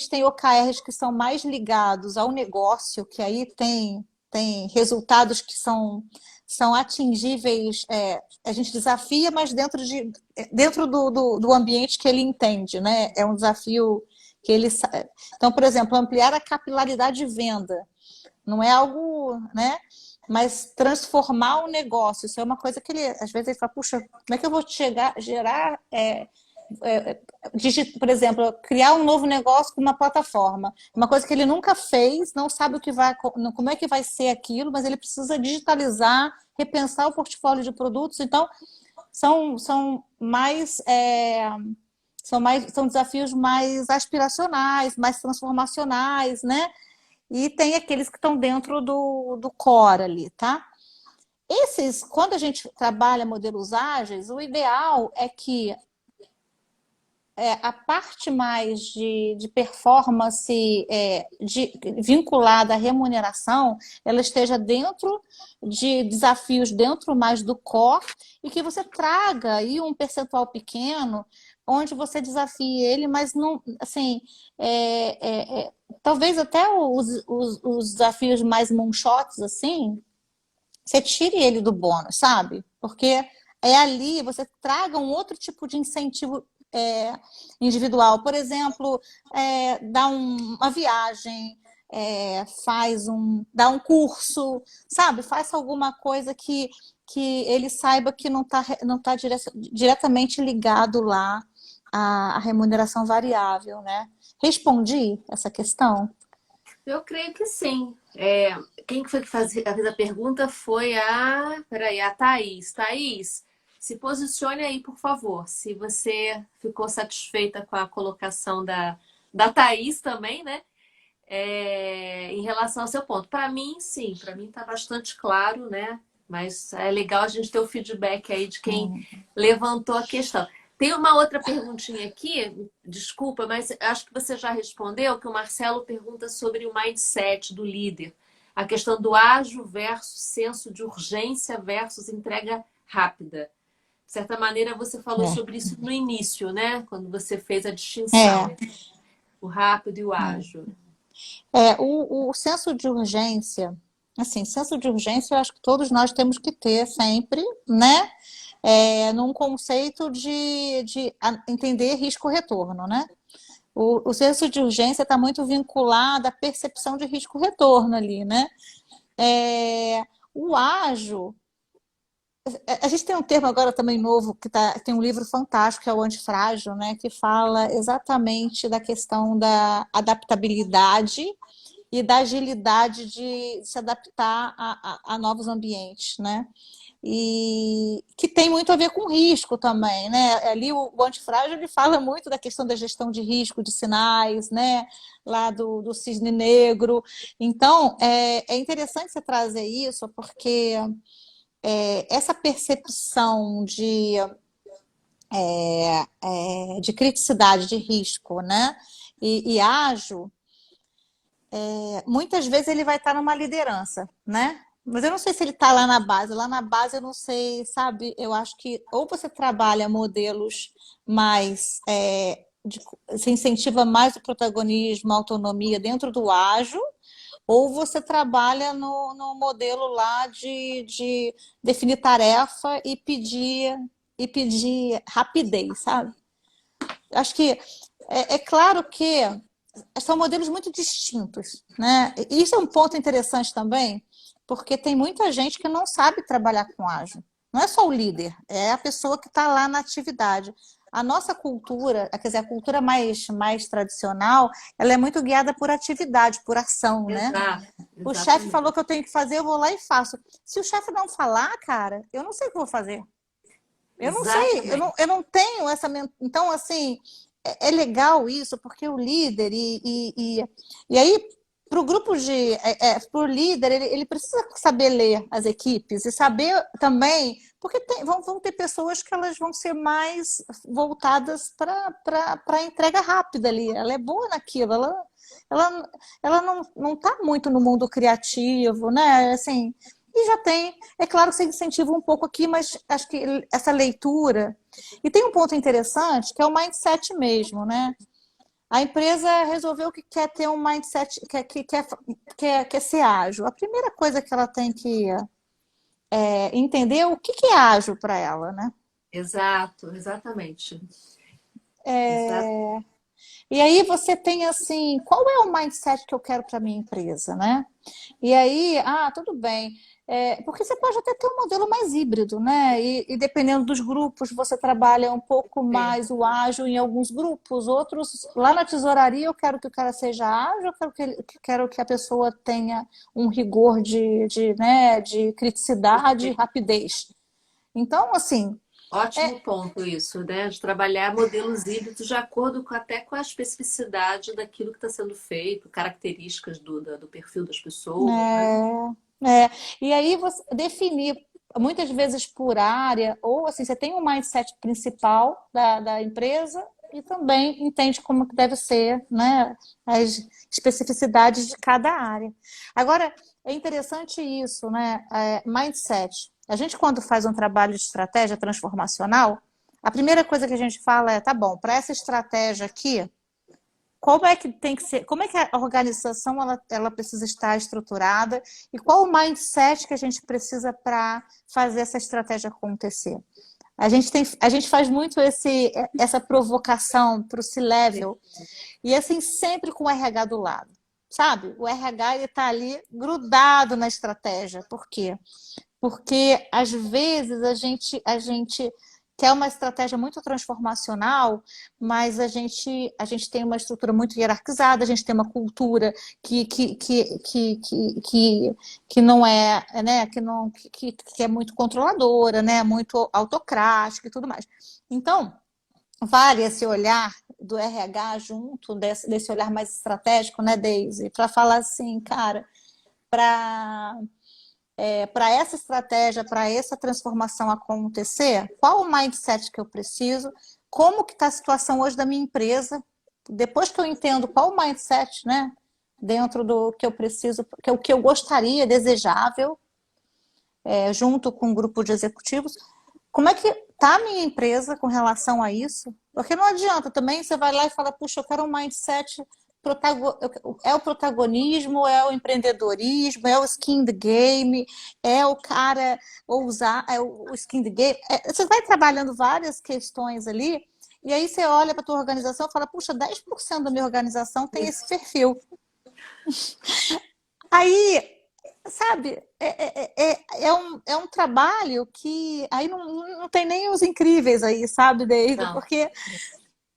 tem OKRs que são mais ligados ao negócio, que aí tem resultados que são atingíveis, a gente desafia, mas dentro do ambiente que ele entende, né? É um desafio que ele. Então, por exemplo, ampliar a capilaridade de venda. Não é algo, né? Mas transformar o negócio, isso é uma coisa que ele, às vezes, ele fala, puxa, como é que eu vou gerar, por exemplo, criar um novo negócio com uma plataforma, uma coisa que ele nunca fez, não sabe como é que vai ser aquilo, mas ele precisa digitalizar, repensar o portfólio de produtos, então são mais são desafios mais aspiracionais, mais transformacionais, né? E tem aqueles que estão dentro do core ali, tá? Quando a gente trabalha modelos ágeis, o ideal é que a parte mais de performance vinculada à remuneração, ela esteja dentro de desafios dentro mais do core e que você traga aí um percentual pequeno onde você desafie ele, mas não, assim, talvez até os desafios mais moonshots, assim, você tire ele do bônus, sabe? Porque é ali, você traga um outro tipo de incentivo individual. Por exemplo, dá uma viagem, dá um curso, sabe? Faça alguma coisa que ele saiba que não tá diretamente ligado lá à remuneração variável, né? Respondi essa questão? Eu creio que sim. Quem foi que fez a pergunta foi peraí, a Thaís. Thaís, se posicione aí, por favor. Se você ficou satisfeita com a colocação da Thaís também, né? Em relação ao seu ponto. Para mim, sim, para mim está bastante claro, né? Mas é legal a gente ter o feedback aí de quem levantou a questão. Tem uma outra perguntinha aqui, desculpa, mas acho que você já respondeu, que o Marcelo pergunta sobre o mindset do líder. A questão do ágil versus senso de urgência versus entrega rápida. De certa maneira, você falou sobre isso no início, né? Quando você fez a distinção É, entre o rápido e o é. ágil. O senso de urgência, assim, senso de urgência eu acho que todos nós temos que ter sempre, né? Num conceito de entender risco-retorno, né? O senso de urgência está muito vinculado à percepção de risco-retorno ali, né? O ágil, A gente tem um termo agora também novo, tem um livro fantástico, que é o Antifrágil, né? Que fala exatamente da questão da adaptabilidade e da agilidade de se adaptar a novos ambientes, né? E que tem muito a ver com risco também, né? Ali o antifrágil ele fala muito da questão da gestão de risco de sinais, né? Lá do cisne negro. Então, é interessante você trazer isso, porque essa percepção de criticidade, de risco, né? E ágil, muitas vezes ele vai estar numa liderança, né? Mas eu não sei se ele está lá na base. Lá na base eu não sei, sabe? Eu acho que ou você trabalha modelos mais se incentiva mais o protagonismo, a autonomia dentro do ágil, ou você trabalha no modelo lá de definir tarefa e pedir rapidez, sabe? Acho que é claro que são modelos muito distintos, né? E isso é um ponto interessante também, porque tem muita gente que não sabe trabalhar com ágil. Não é só o líder, é a pessoa que está lá na atividade. A nossa cultura, quer dizer, a cultura mais tradicional, ela é muito guiada por atividade, por ação, né? Exato, O chefe exatamente. falou que eu tenho que fazer, eu vou lá e faço. Se o chefe não falar, cara, eu não sei o que eu vou fazer. Eu não sei, Exatamente. eu não tenho essa. Então, assim, é legal isso, porque o líder, e aí, para o grupo para o líder, ele precisa saber ler as equipes e saber também, porque vão ter pessoas que elas vão ser mais voltadas para a entrega rápida ali. Ela é boa naquilo, ela não está muito no mundo criativo, né? Assim, e já tem, é claro que você incentiva um pouco aqui, mas acho que essa leitura. E tem um ponto interessante, que é o mindset mesmo, né? A empresa resolveu que quer ter um mindset, quer ser ágil. A primeira coisa que ela tem que entender é o que é ágil para ela, né? Exato, exatamente. Exato. E aí você tem assim, qual é o mindset que eu quero para minha empresa, né? E aí, tudo bem. Porque você pode até ter um modelo mais híbrido, né? E dependendo dos grupos, você trabalha um pouco É. mais o ágil em alguns grupos, outros, lá na tesouraria, eu quero que o cara seja ágil, eu quero que a pessoa tenha um rigor né, de criticidade e rapidez. Então, assim, Ótimo ponto isso, né? De trabalhar modelos híbridos de acordo até com a especificidade daquilo que está sendo feito, características do perfil das pessoas, né? e aí você definir muitas vezes por área, ou assim, você tem um mindset principal da empresa e também entende como que deve ser, né, as especificidades de cada área. Agora, é interessante isso, né, mindset. A gente, quando faz um trabalho de estratégia transformacional, a primeira coisa que a gente fala é, tá bom, para essa estratégia aqui, como é que tem que ser, como é que a organização ela precisa estar estruturada e qual o mindset que a gente precisa para fazer essa estratégia acontecer. A gente faz muito essa provocação para o C-level e assim sempre com o RH do lado, sabe? O RH ele está ali grudado na estratégia. Por quê? Porque às vezes a gente quer uma estratégia muito transformacional, mas a gente tem uma estrutura muito hierarquizada, a gente tem uma cultura que não é, né, que é muito controladora, né, muito autocrática e tudo mais. Então, vale esse olhar do RH junto desse olhar mais estratégico, né, Daisy, para falar assim, cara, para para essa estratégia, para essa transformação acontecer, qual o mindset que eu preciso, como que está a situação hoje da minha empresa, depois que eu entendo qual o mindset, né, dentro do que eu preciso, que é o que eu gostaria, desejável, junto com um grupo de executivos, como é que está a minha empresa com relação a isso? Porque não adianta também, você vai lá e fala, puxa, eu quero um mindset é o protagonismo, é o empreendedorismo, é o skin the game, é o cara ousar, é o skin the game. Você vai trabalhando várias questões ali, e aí você olha para a tua organização e fala, puxa, 10% da minha organização tem esse perfil. Aí sabe, é um trabalho que aí não tem nem os incríveis aí, sabe, Deise? Não.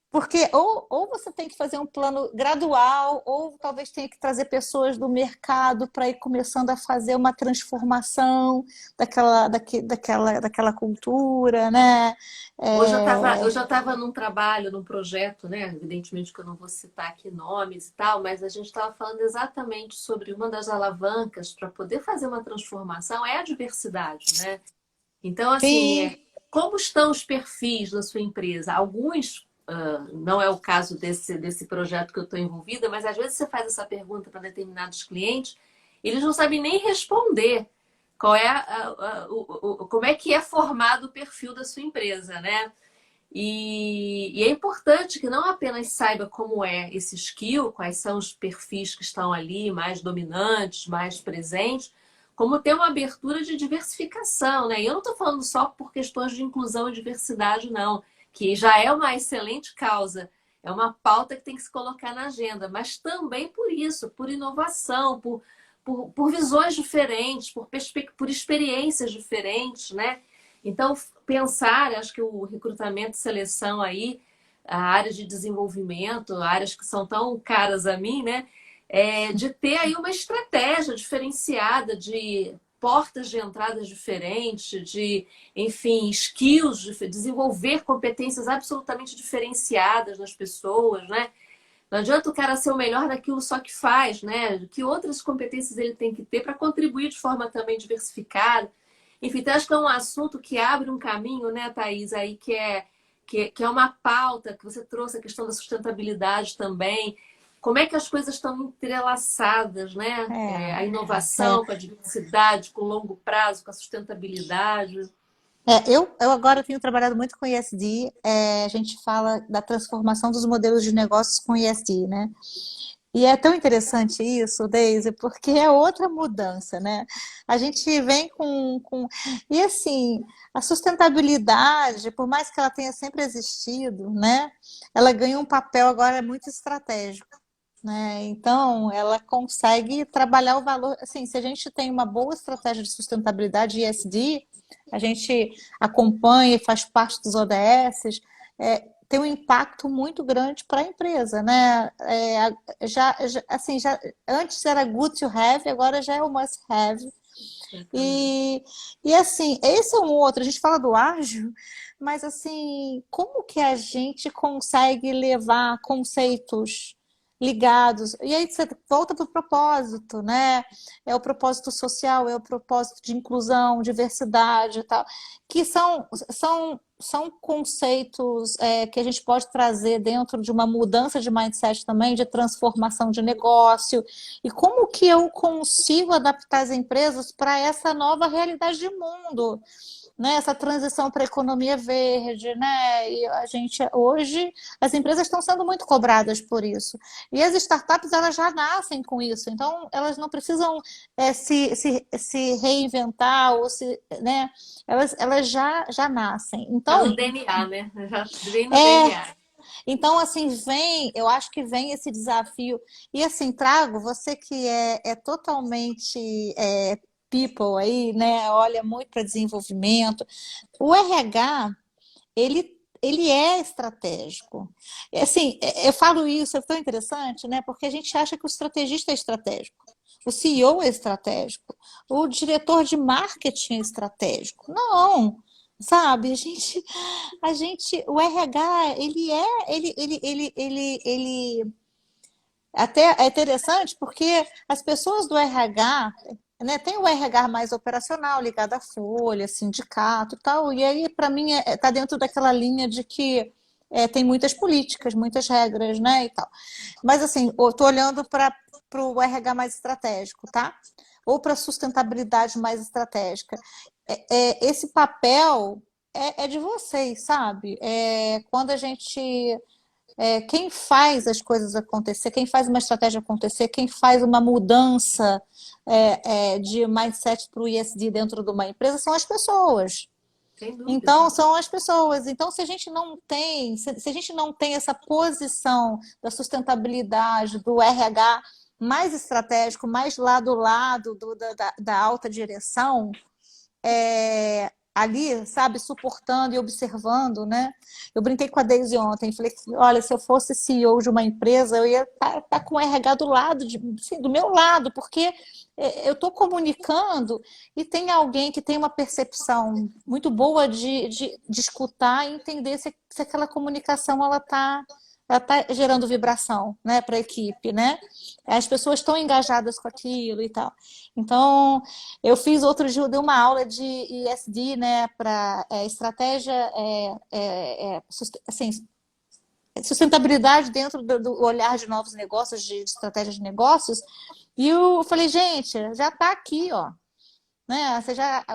Porque ou você tem que fazer um plano gradual, ou talvez tenha que trazer pessoas do mercado para ir começando a fazer uma transformação daquela cultura, né? Eu É, já estava num trabalho, num projeto, né? Evidentemente que eu não vou citar aqui nomes e tal, mas a gente estava falando exatamente sobre uma das alavancas para poder fazer uma transformação é a diversidade, né? Então, assim, sim, como estão os perfis da sua empresa? Alguns, não é o caso desse projeto que eu estou envolvida, mas às vezes você faz essa pergunta para determinados clientes, eles não sabem nem responder qual é como é que é formado o perfil da sua empresa, né? E é importante que não apenas saiba como é esse skill, quais são os perfis que estão ali mais dominantes, mais presentes, como ter uma abertura de diversificação, né? E eu não estou falando só por questões de inclusão e diversidade, não, que já é uma excelente causa, é uma pauta que tem que se colocar na agenda, mas também por isso, por inovação, por visões diferentes, por experiências diferentes, né? Então, pensar, acho que o recrutamento e seleção aí, a área de desenvolvimento, áreas que são tão caras a mim, né? De ter aí uma estratégia diferenciada de portas de entradas diferentes, de, enfim, skills, de desenvolver competências absolutamente diferenciadas nas pessoas, né? Não adianta o cara ser o melhor daquilo só que faz, né? Que outras competências ele tem que ter para contribuir de forma também diversificada. Enfim, então acho que é um assunto que abre um caminho, né, Thaís, aí que é uma pauta que você trouxe a questão da sustentabilidade também. Como é que as coisas estão entrelaçadas, né? A é. inovação com a diversidade, com o longo prazo, com a sustentabilidade. Eu agora tenho trabalhado muito com ESG, a gente fala da transformação dos modelos de negócios com ESG, né? E é tão interessante isso, Deise, porque é outra mudança, né? A gente vem E assim, a sustentabilidade, por mais que ela tenha sempre existido, né? Ela ganha um papel agora muito estratégico, né? Então, ela consegue trabalhar o valor. Assim, se a gente tem uma boa estratégia de sustentabilidade ESG, a gente acompanha e faz parte dos ODS, tem um impacto muito grande para a empresa, né? Assim, antes era good to have, agora já é o must have. Exatamente. E, e assim, esse é um outro. A gente fala do ágil, mas assim, como que a gente consegue levar conceitos ligados? E aí você volta para o propósito, né? É o propósito social, é o propósito de inclusão, diversidade e tal, que são conceitos que a gente pode trazer dentro de uma mudança de mindset também, de transformação de negócio, e como que eu consigo adaptar as empresas para essa nova realidade de mundo, né? Essa transição para a economia verde, né? E a gente hoje as empresas estão sendo muito cobradas por isso. E as startups elas já nascem com isso, então elas não precisam se reinventar ou né? Elas já nascem. Tá no DNA, né? Já vem no É, DNA. então, assim, eu acho que vem esse desafio. E assim, trago, você que é totalmente people aí, né? Olha muito para desenvolvimento. O RH, ele é estratégico. Assim, eu falo isso, é tão interessante, né? Porque a gente acha que o estrategista é estratégico. O CEO é estratégico, o diretor de marketing é estratégico. Não, sabe? O RH, ele até é interessante porque as pessoas do RH, né, tem o RH mais operacional, ligado à folha, sindicato e tal, e aí, para mim, está dentro daquela linha de que tem muitas políticas, muitas regras, né, e tal. Mas, assim, eu estou olhando para o RH mais estratégico, tá? Ou para a sustentabilidade mais estratégica. Esse papel é de vocês, sabe? Quando a gente quem faz as coisas acontecer, quem faz uma estratégia acontecer, quem faz uma mudança de mindset para o ISD dentro de uma empresa são as pessoas. Sem Então, dúvida. são as pessoas. Então, se a gente não tem essa posição da sustentabilidade, do RH mais estratégico, mais lado a lado da alta direção, ali, sabe, suportando e observando, né? Eu brinquei com a Daisy ontem, falei, olha, se eu fosse CEO de uma empresa, eu ia estar com o RH do lado, assim, do meu lado, porque eu estou comunicando e tem alguém que tem uma percepção muito boa de escutar e entender se aquela comunicação ela tá gerando vibração, né, para a equipe, né? As pessoas estão engajadas com aquilo e tal. Então, eu fiz outro dia, eu dei uma aula de ISD, né, para estratégia, assim, sustentabilidade dentro do olhar de novos negócios, de estratégia de negócios, e eu falei, gente, já está aqui, ó, né?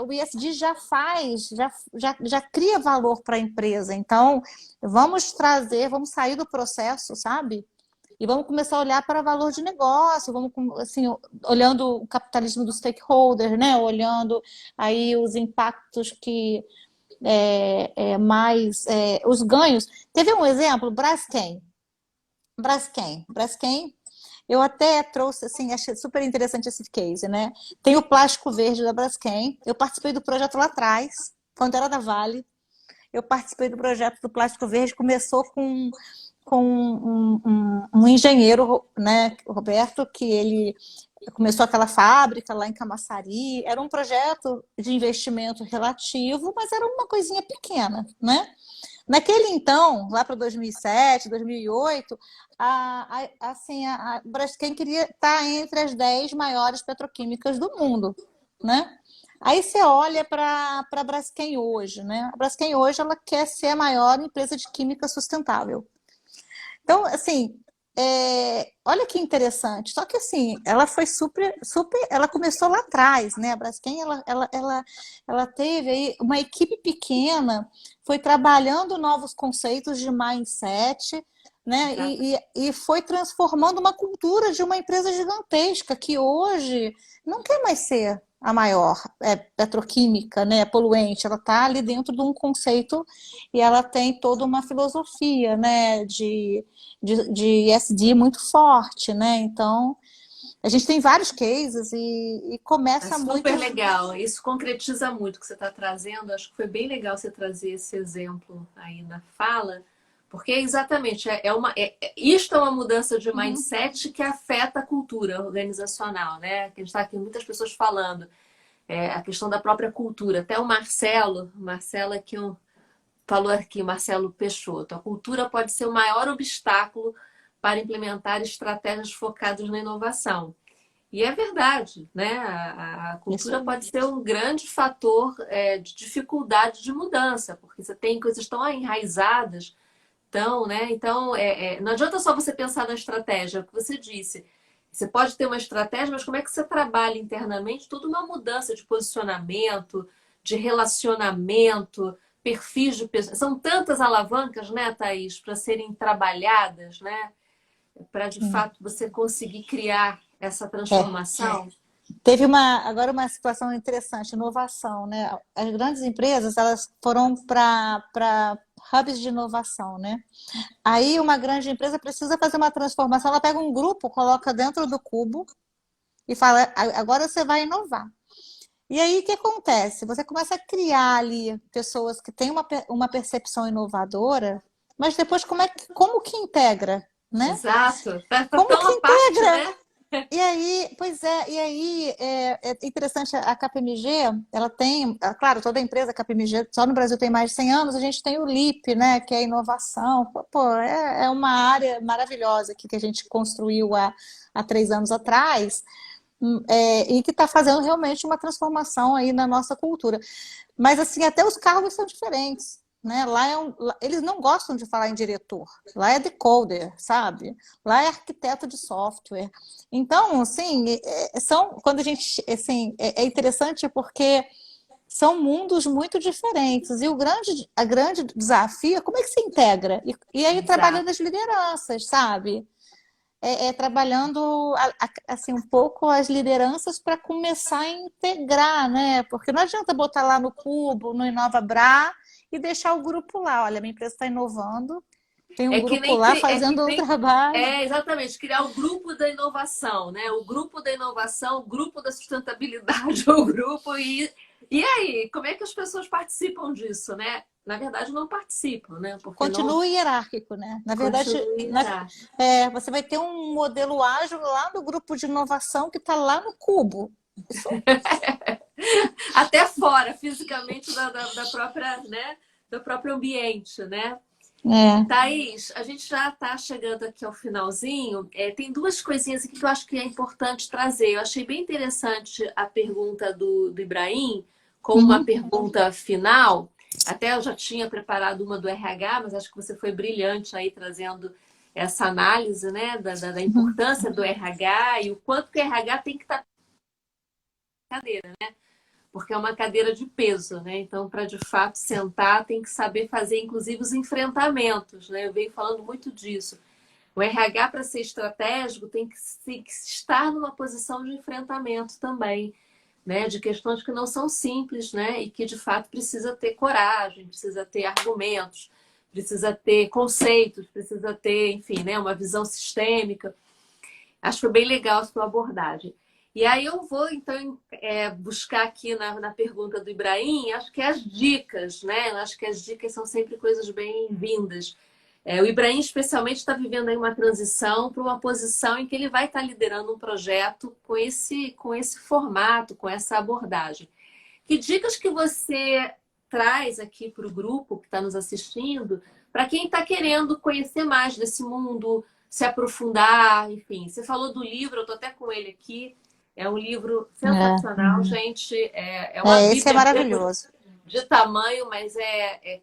O ISD já faz, já cria valor para a empresa. Então, vamos sair do processo, sabe? E vamos começar a olhar para valor de negócio, vamos assim, olhando o capitalismo dos stakeholders, né? Olhando aí os impactos que os ganhos. Teve um exemplo, Braskem. Eu até trouxe, assim, achei super interessante esse case, né? Tem o plástico verde da Braskem. Eu participei do projeto lá atrás, quando era da Vale. Eu participei do projeto do plástico verde. Começou com um engenheiro, né, Roberto, que ele começou aquela fábrica lá em Camaçari. Era um projeto de investimento relativo, mas era uma coisinha pequena, né? Naquele então, lá para 2007, 2008, a Braskem queria estar entre as 10 maiores petroquímicas do mundo, né? Aí você olha para a Braskem hoje, né? A Braskem hoje ela quer ser a maior empresa de química sustentável. Então, assim, olha que interessante. Só que, assim, ela foi ela começou lá atrás, né? A Braskem, ela teve aí uma equipe pequena, foi trabalhando novos conceitos de mindset, né? E foi transformando uma cultura de uma empresa gigantesca que hoje não quer mais ser a maior petroquímica, né, poluente. Ela está ali dentro de um conceito e ela tem toda uma filosofia, né, de ESG muito forte, né? Então, a gente tem vários cases e É começa muito. super legal. Isso concretiza muito o que você está trazendo. Acho que foi bem legal você trazer esse exemplo aí na fala, porque exatamente isto é uma mudança de mindset que afeta a cultura organizacional, né? Que a gente está aqui muitas pessoas falando. A questão da própria cultura. Até o Marcelo aqui falou aqui, Marcelo Peixoto, a cultura pode ser o maior obstáculo para implementar estratégias focadas na inovação. E é verdade, né? A cultura pode ser um grande fator de dificuldade de mudança, porque você tem coisas tão enraizadas, né? Então, não adianta só você pensar na estratégia, é o que você disse. Você pode ter uma estratégia, mas como é que você trabalha internamente toda uma mudança de posicionamento, de relacionamento, perfis de pessoas. São tantas alavancas, né, Thaís, para serem trabalhadas, né? Para de fato você conseguir criar essa transformação. Teve agora uma situação interessante, inovação, né? As grandes empresas, elas foram para hubs de inovação, né? Aí uma grande empresa precisa fazer uma transformação, ela pega um grupo, coloca dentro do cubo e fala, agora você vai inovar. E aí o que acontece? Você começa a criar ali pessoas que têm uma percepção inovadora, mas depois como que integra, né? Exato. Como que integra? Parte, né? E aí, pois é interessante, a KPMG, ela tem, claro, toda a empresa KPMG, só no Brasil tem mais de 100 anos, a gente tem o LEAP, né, que é a inovação. Pô, é uma área maravilhosa aqui que a gente construiu há 3 anos atrás, e que está fazendo realmente uma transformação aí na nossa cultura. Mas, assim, até os cargos são diferentes. Né? Eles não gostam de falar em diretor. Lá é decoder, sabe? Lá é arquiteto de software. Então, assim, quando a gente, assim, é interessante porque são mundos muito diferentes. E a grande desafio é como é que se integra. E aí trabalhando as lideranças, sabe? Trabalhando assim um pouco as lideranças para começar a integrar, né? Porque não adianta botar lá no Cubo, no InovaBra e deixar o grupo lá. Olha, minha empresa está inovando Tem um É que grupo nem, lá é que fazendo um nem, trabalho. é exatamente, criar o grupo da inovação, né? O grupo da inovação, o grupo da sustentabilidade, o grupo e aí, como é que as pessoas participam disso, né? Na verdade, não participam, né? Porque não Continua hierárquico, né? Na verdade, continua. você vai ter um modelo ágil lá no grupo de inovação que está lá no cubo. Isso, Até fora, fisicamente, da própria, né? Do próprio ambiente, né? é. Thaís, a gente já está chegando aqui ao finalzinho. Tem duas coisinhas aqui que eu acho que é importante trazer. Eu achei bem interessante a pergunta do Ibrahim, com uma Uhum. pergunta final. Até eu já tinha preparado uma do RH, mas acho que você foi brilhante aí trazendo essa análise, né, da Uhum. importância do RH e o quanto que o RH tem que estar na cadeira, porque é uma cadeira de peso, né? Então, para de fato sentar, tem que saber fazer, inclusive, os enfrentamentos, né? Eu venho falando muito disso. O RH, para ser estratégico, tem que estar numa posição de enfrentamento também, né? De questões que não são simples, né? E que, de fato, precisa ter coragem, precisa ter argumentos, precisa ter conceitos, precisa ter, enfim, né? Uma visão sistêmica. Acho que foi bem legal a sua abordagem. E aí eu vou, então, buscar aqui na pergunta do Ibrahim, acho que as dicas, né? Eu acho que as dicas são sempre coisas bem-vindas. O Ibrahim, especialmente, está vivendo aí uma transição para uma posição em que ele vai estar liderando um projeto com esse formato, com essa abordagem. Que dicas que você traz aqui para o grupo que está nos assistindo, para quem está querendo conhecer mais desse mundo, se aprofundar, enfim. Você falou do livro, eu estou até com ele aqui. É um livro É. sensacional, gente. É uma Esse é bíblia mesmo maravilhoso. de tamanho, mas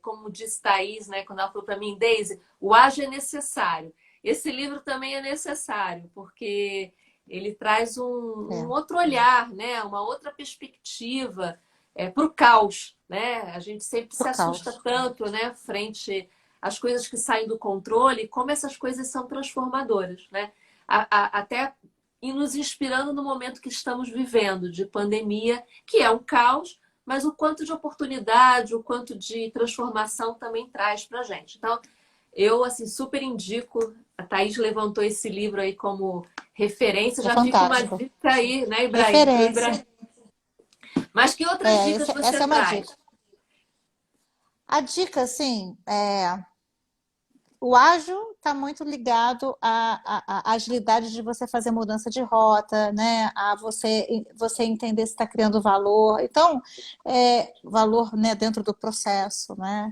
como diz Thaís, né, quando ela falou para mim, Daisy, o ágil é necessário. Esse livro também é necessário, porque ele traz um É, outro olhar, né, uma outra perspectiva para o caos. Né? A gente sempre se pro assusta caos. tanto, né, frente às coisas que saem do controle, como essas coisas são transformadoras. Né? Até e nos inspirando no momento que estamos vivendo, de pandemia, que é um caos, mas o quanto de oportunidade, o quanto de transformação também traz para a gente. Então, eu assim super indico. A Thaís levantou esse livro aí como referência. É Já fica uma fantástico. dica aí, né, Ibrahim? Referência. Mas que outras dicas Essa você é uma dica. traz? A dica, assim, o ágil está muito ligado à agilidade de você fazer mudança de rota, né? A você entender se está criando valor. Então, valor, né, dentro do processo, né?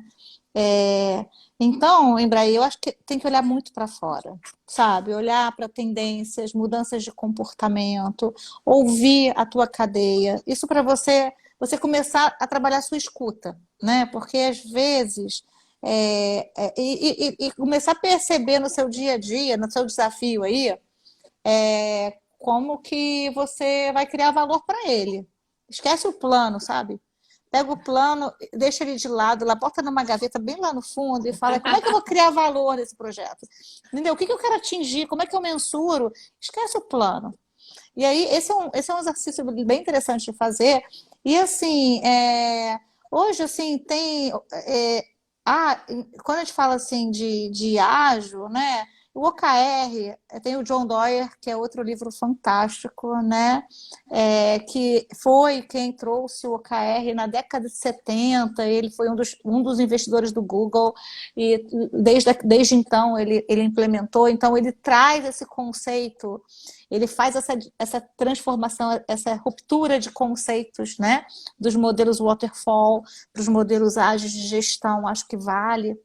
É, então, Embraer, eu acho que tem que olhar muito para fora, sabe? Olhar para tendências, mudanças de comportamento, ouvir a tua cadeia. Isso para você começar a trabalhar a sua escuta, né? Porque às vezes e começar a perceber no seu dia a dia, no seu desafio aí, como que você vai criar valor para ele. Esquece o plano, sabe? Pega o plano, deixa ele de lado, lá, bota numa gaveta bem lá no fundo e fala como é que eu vou criar valor nesse projeto? Entendeu? O que eu quero atingir? Como é que eu mensuro? Esquece o plano. E aí, esse é um exercício bem interessante de fazer. E assim, hoje assim, quando a gente fala assim de ágil, né? O OKR, tem o John Doerr, que é outro livro fantástico, né? Que foi quem trouxe o OKR na década de 70. Ele foi um dos investidores do Google, e desde então ele implementou. Então, ele traz esse conceito, ele faz essa transformação, essa ruptura de conceitos, né? Dos modelos waterfall para os modelos ágeis de gestão. Acho que vale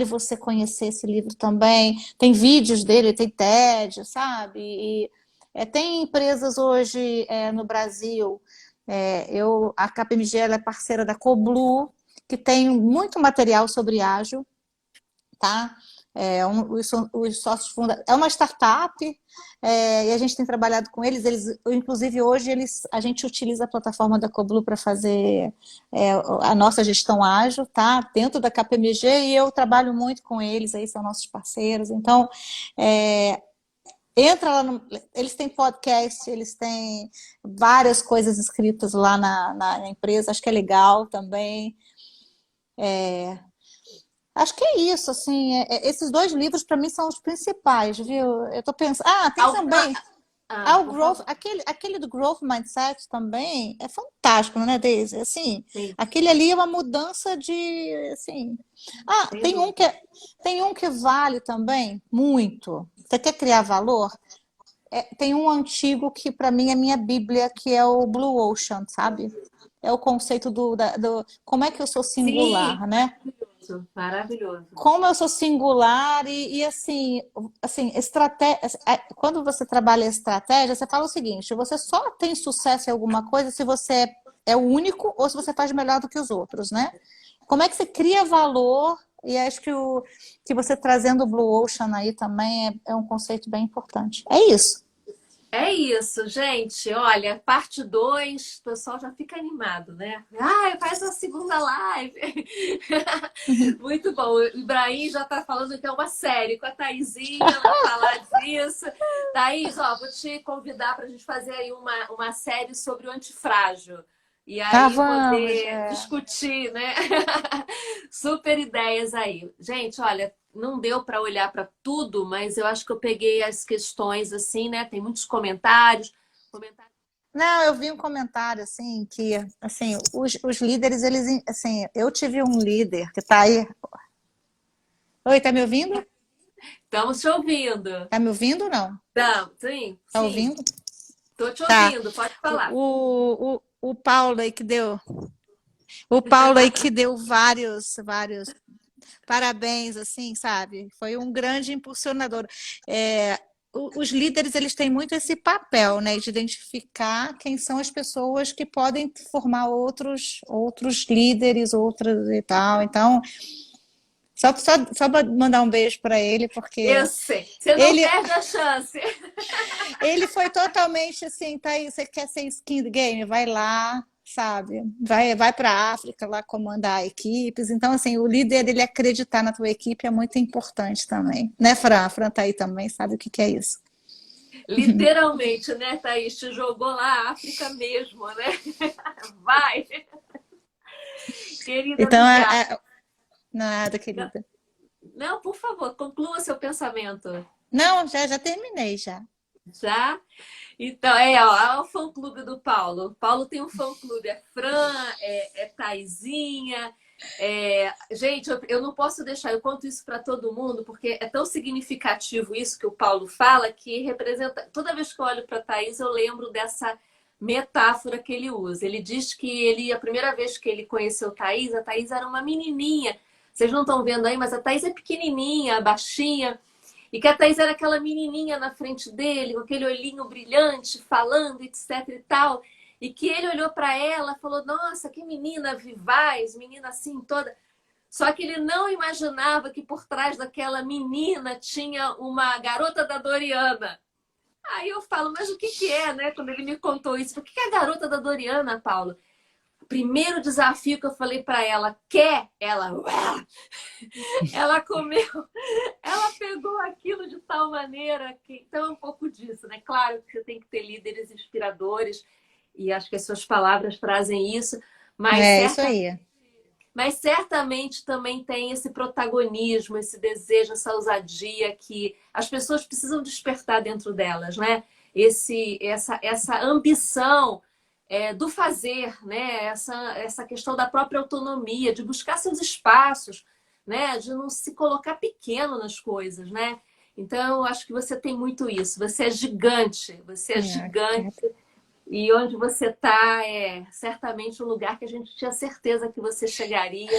você conhecer esse livro também. Tem vídeos dele, tem TED, sabe? Tem empresas hoje no Brasil. A KPMG ela é parceira da Coblu, que tem muito material sobre ágil, tá? Os sócios fundadores. É uma startup, e a gente tem trabalhado com eles. Inclusive, hoje a gente utiliza a plataforma da Coblu para fazer a nossa gestão ágil, tá? Dentro da KPMG, e eu trabalho muito com eles, aí são nossos parceiros. Então, entra lá eles têm podcast, eles têm várias coisas escritas lá na empresa, acho que é legal também. Acho que é isso, assim, esses dois livros para mim são os principais, viu? Eu tô pensando, tem Alguma... também o por Growth, favor. aquele do Growth Mindset também é fantástico, né, Daisy? Assim, Sim, aquele ali é uma mudança de, assim. sem dúvida. Tem um que vale também muito. Você quer criar valor? Tem um antigo que para mim é minha bíblia, que é o Blue Ocean, sabe? É o conceito do como é que eu sou Sim, singular, né? maravilhoso, maravilhoso. Como eu sou singular assim, estratégia, quando você trabalha estratégia, você fala o seguinte: você só tem sucesso em alguma coisa se você é o único ou se você faz melhor do que os outros, né? Como é que você cria valor? E acho que você trazendo o Blue Ocean aí também é um conceito bem importante. É isso. É isso, gente. Olha, parte 2, o pessoal já fica animado, né? Faz a segunda live. Muito bom. O Ibrahim já tá falando que é uma série com a Thaisinha, vai falar disso. Thaís, ó, vou te convidar para a gente fazer aí uma série sobre o antifrágil. E aí Vamos. poder discutir, né? Super ideias aí. Gente, olha, não deu para olhar para tudo, mas eu acho que eu peguei as questões assim, né? Tem muitos comentários. Comentários. Não, eu vi um comentário assim que assim os líderes eles assim eu tive um líder que está aí. Oi, tá me ouvindo? Estamos te ouvindo. Tá me ouvindo ou não? Não, sim, Tá sim. ouvindo? Tô te Tá. ouvindo, pode falar. O Paulo aí que deu. O Paulo aí que deu vários parabéns, assim, sabe? Foi um grande impulsionador. Os líderes, eles têm muito esse papel, né, de identificar quem são as pessoas que podem formar outros líderes, outras e tal. Então, só mandar um beijo para ele, Eu porque sei. Você não ele, perde a chance. ele foi totalmente assim, tá aí, você quer ser skin the game? Vai lá, sabe? Vai para a África lá comandar equipes. Então, assim, o líder, ele acreditar na tua equipe é muito importante também. Né, Fran? A Fran tá aí também, sabe o que que é isso? Literalmente, né, Thaís? Te jogou lá a África mesmo, né? Vai, querida, Então, obrigada. nada, Não, querida. não, por favor, conclua seu pensamento. Não, já terminei já. Já? Então, ó, o fã-clube do Paulo. O Paulo tem um fã-clube, é Fran, é Taizinha. Gente, eu não posso deixar, eu conto isso para todo mundo, porque é tão significativo isso que o Paulo fala, que representa. Toda vez que eu olho para Thaís, eu lembro dessa metáfora que ele usa. Ele diz que a primeira vez que ele conheceu a Thaís era uma menininha. Vocês não estão vendo aí, mas a Thaís é pequenininha, baixinha. E que a Thaís era aquela menininha na frente dele, com aquele olhinho brilhante, falando, etc e tal. E que ele olhou para ela e falou: Nossa, que menina vivaz, menina assim toda. Só que ele não imaginava que por trás daquela menina tinha uma garota da Doriana. Aí eu falo: Mas o que que é, né? Quando ele me contou isso, o que que é a garota da Doriana, Paulo? O primeiro desafio que eu falei para ela, quer? Ela comeu, ela pegou aquilo de tal maneira que. Então é um pouco disso, né? Claro que você tem que ter líderes inspiradores, e acho que as suas palavras trazem isso, mas, É isso aí. mas certamente também tem esse protagonismo, esse desejo, essa ousadia que as pessoas precisam despertar dentro delas, né? Essa ambição do fazer, né? Essa questão da própria autonomia, de buscar seus espaços, né? De não se colocar pequeno nas coisas, né? Então, eu acho que você tem muito isso. Você é gigante. E onde você está é certamente um lugar que a gente tinha certeza que você chegaria,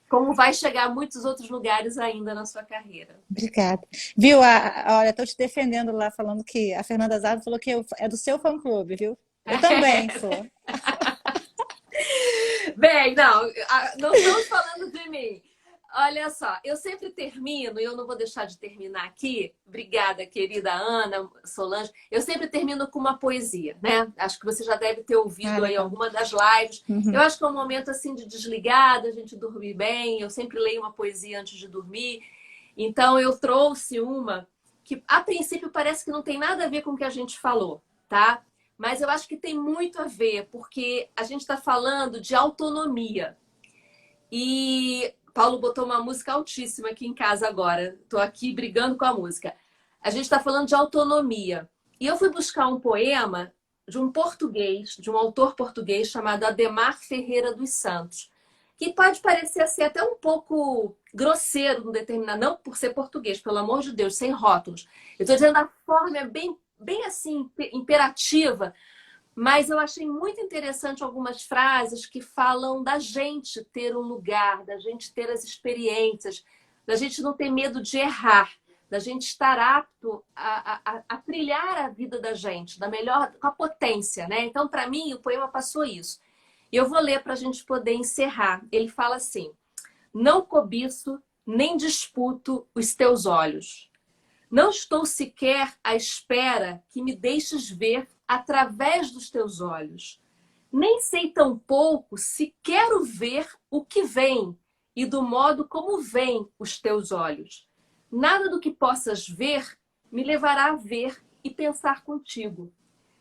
como vai chegar a muitos outros lugares ainda na sua carreira. Obrigada. Viu? Olha, estou te defendendo lá, falando que a Fernanda Zago falou que é do seu fã-clube, viu? Eu também sou. Bem, não estamos falando de mim. Olha só, eu sempre termino, e eu não vou deixar de terminar aqui. Obrigada, querida Ana, Solange. Eu sempre termino com uma poesia, né? Acho que você já deve ter ouvido aí Legal. alguma das lives. Eu Uhum. acho que é um momento assim de desligar, da gente dormir bem. Eu sempre leio uma poesia antes de dormir. Então eu trouxe uma que a princípio parece que não tem nada a ver com o que a gente falou, tá? Mas eu acho que tem muito a ver, porque a gente está falando de autonomia. E Paulo botou uma música altíssima aqui em casa agora. Estou aqui brigando com a música. A gente está falando de autonomia. E eu fui buscar um poema de um português, de um autor português chamado Adhemar Ferreira dos Santos, que pode parecer ser até um pouco grosseiro, no determinado, não por ser português, pelo amor de Deus, sem rótulos. Eu estou dizendo a forma é bem assim, imperativa, mas eu achei muito interessante algumas frases que falam da gente ter um lugar, da gente ter as experiências, da gente não ter medo de errar, da gente estar apto a trilhar a vida da gente, da melhor, com a potência, né? Então, para mim, o poema passou isso. E eu vou ler para a gente poder encerrar. Ele fala assim: não cobiço nem disputo os teus olhos. Não estou sequer à espera que me deixes ver através dos teus olhos. Nem sei tampouco se quero ver o que vem e do modo como vêm os teus olhos. Nada do que possas ver me levará a ver e pensar contigo.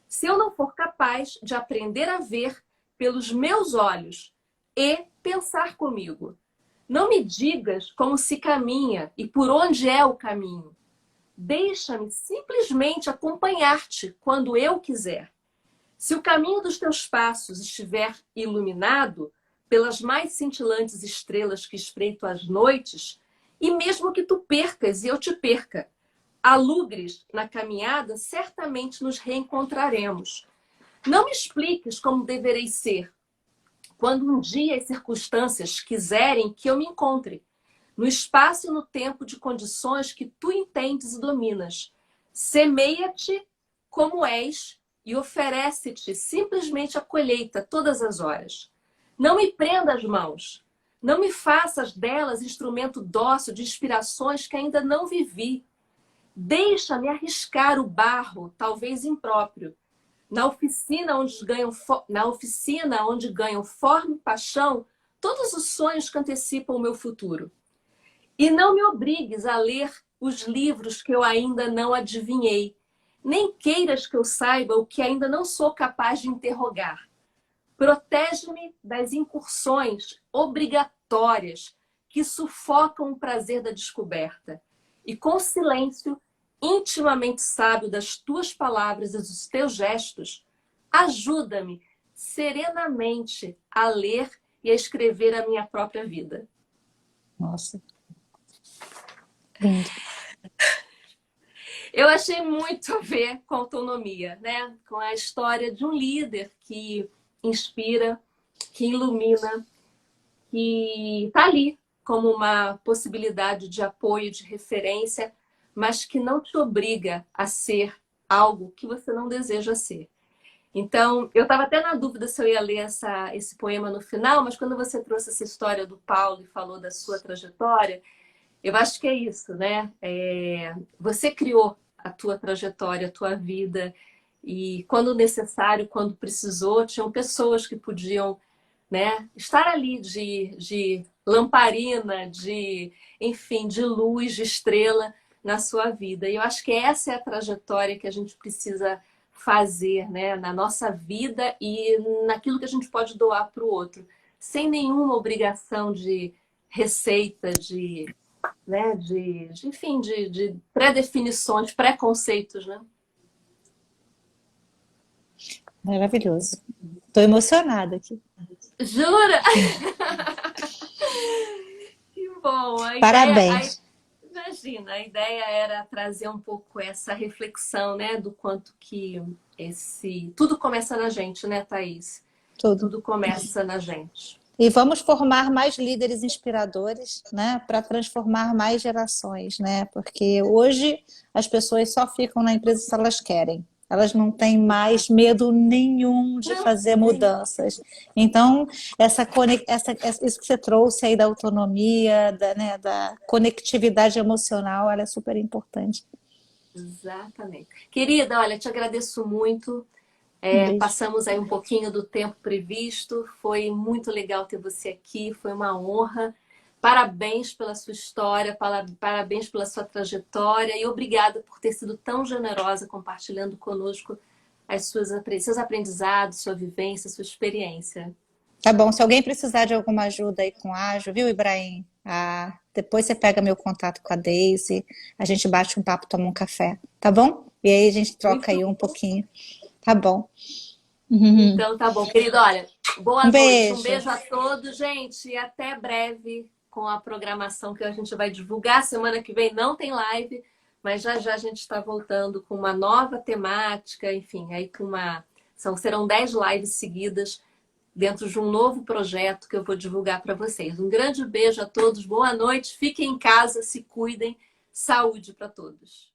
Se eu não for capaz de aprender a ver pelos meus olhos e pensar comigo. Não me digas como se caminha e por onde é o caminho. Deixa-me simplesmente acompanhar-te quando eu quiser. Se o caminho dos teus passos estiver iluminado pelas mais cintilantes estrelas que espreito às noites, e mesmo que tu percas e eu te perca, alugres na caminhada, certamente nos reencontraremos. Não me expliques como deverei ser, quando um dia as circunstâncias quiserem que eu me encontre, no espaço e no tempo de condições que tu entendes e dominas. Semeia-te como és e oferece-te simplesmente a colheita todas as horas. Não me prenda as mãos. Não me faças delas instrumento dócil de inspirações que ainda não vivi. Deixa-me arriscar o barro, talvez impróprio. Na oficina onde ganham forma e paixão todos os sonhos que antecipam o meu futuro. E não me obrigues a ler os livros que eu ainda não adivinhei, nem queiras que eu saiba o que ainda não sou capaz de interrogar. Protege-me das incursões obrigatórias que sufocam o prazer da descoberta. E com silêncio, intimamente sábio das tuas palavras e dos teus gestos, ajuda-me serenamente a ler e a escrever a minha própria vida. Nossa, lindo. Eu achei muito a ver com autonomia, né? Com a história de um líder que inspira, que ilumina, que está ali como uma possibilidade de apoio, de referência, mas que não te obriga a ser algo que você não deseja ser. Então, eu estava até na dúvida se eu ia ler esse poema no final, mas quando você trouxe essa história do Paulo e falou da sua trajetória, eu acho que é isso, né? Você criou a tua trajetória, a tua vida, e quando necessário, quando precisou, tinham pessoas que podiam, né, estar ali de lamparina, enfim, de luz, de estrela na sua vida. E eu acho que essa é a trajetória que a gente precisa fazer, né, na nossa vida e naquilo que a gente pode doar para o outro, sem nenhuma obrigação de receita, né, enfim, de pré-definições, preconceitos, né? Maravilhoso. Estou emocionada aqui. Jura? Que bom. Parabéns. Imagina, a ideia era trazer um pouco essa reflexão, né, do quanto que tudo começa na gente, né, Thaís? Tudo. Tudo começa na gente. E vamos formar mais líderes inspiradores, né, para transformar mais gerações, né? Porque hoje as pessoas só ficam na empresa se elas querem. Elas não têm mais medo nenhum de fazer mudanças. Então, isso que você trouxe aí da autonomia, né, da conectividade emocional, ela é super importante. Exatamente. Querida, olha, te agradeço muito. Beijo. Passamos aí um pouquinho do tempo previsto. Foi muito legal ter você aqui. Foi uma honra. Parabéns pela sua história, parabéns pela sua trajetória e obrigada por ter sido tão generosa compartilhando conosco seus aprendizados, sua vivência, sua experiência. Tá bom, se alguém precisar de alguma ajuda aí com ágil, viu, Ibrahim? Ah, depois você pega meu contato com a Daisy, a gente bate um papo, toma um café, tá bom? E aí a gente troca Muito aí um bom. pouquinho, tá bom? Uhum. Então tá bom, querido. Olha, boa Um noite, um beijo. beijo a todos, gente, e até breve com a programação que a gente vai divulgar. Semana que vem não tem live, mas já já a gente está voltando com uma nova temática, enfim, aí com uma. Serão 10 lives seguidas dentro de um novo projeto que eu vou divulgar para vocês. Um grande beijo a todos, boa noite, fiquem em casa, se cuidem, saúde para todos.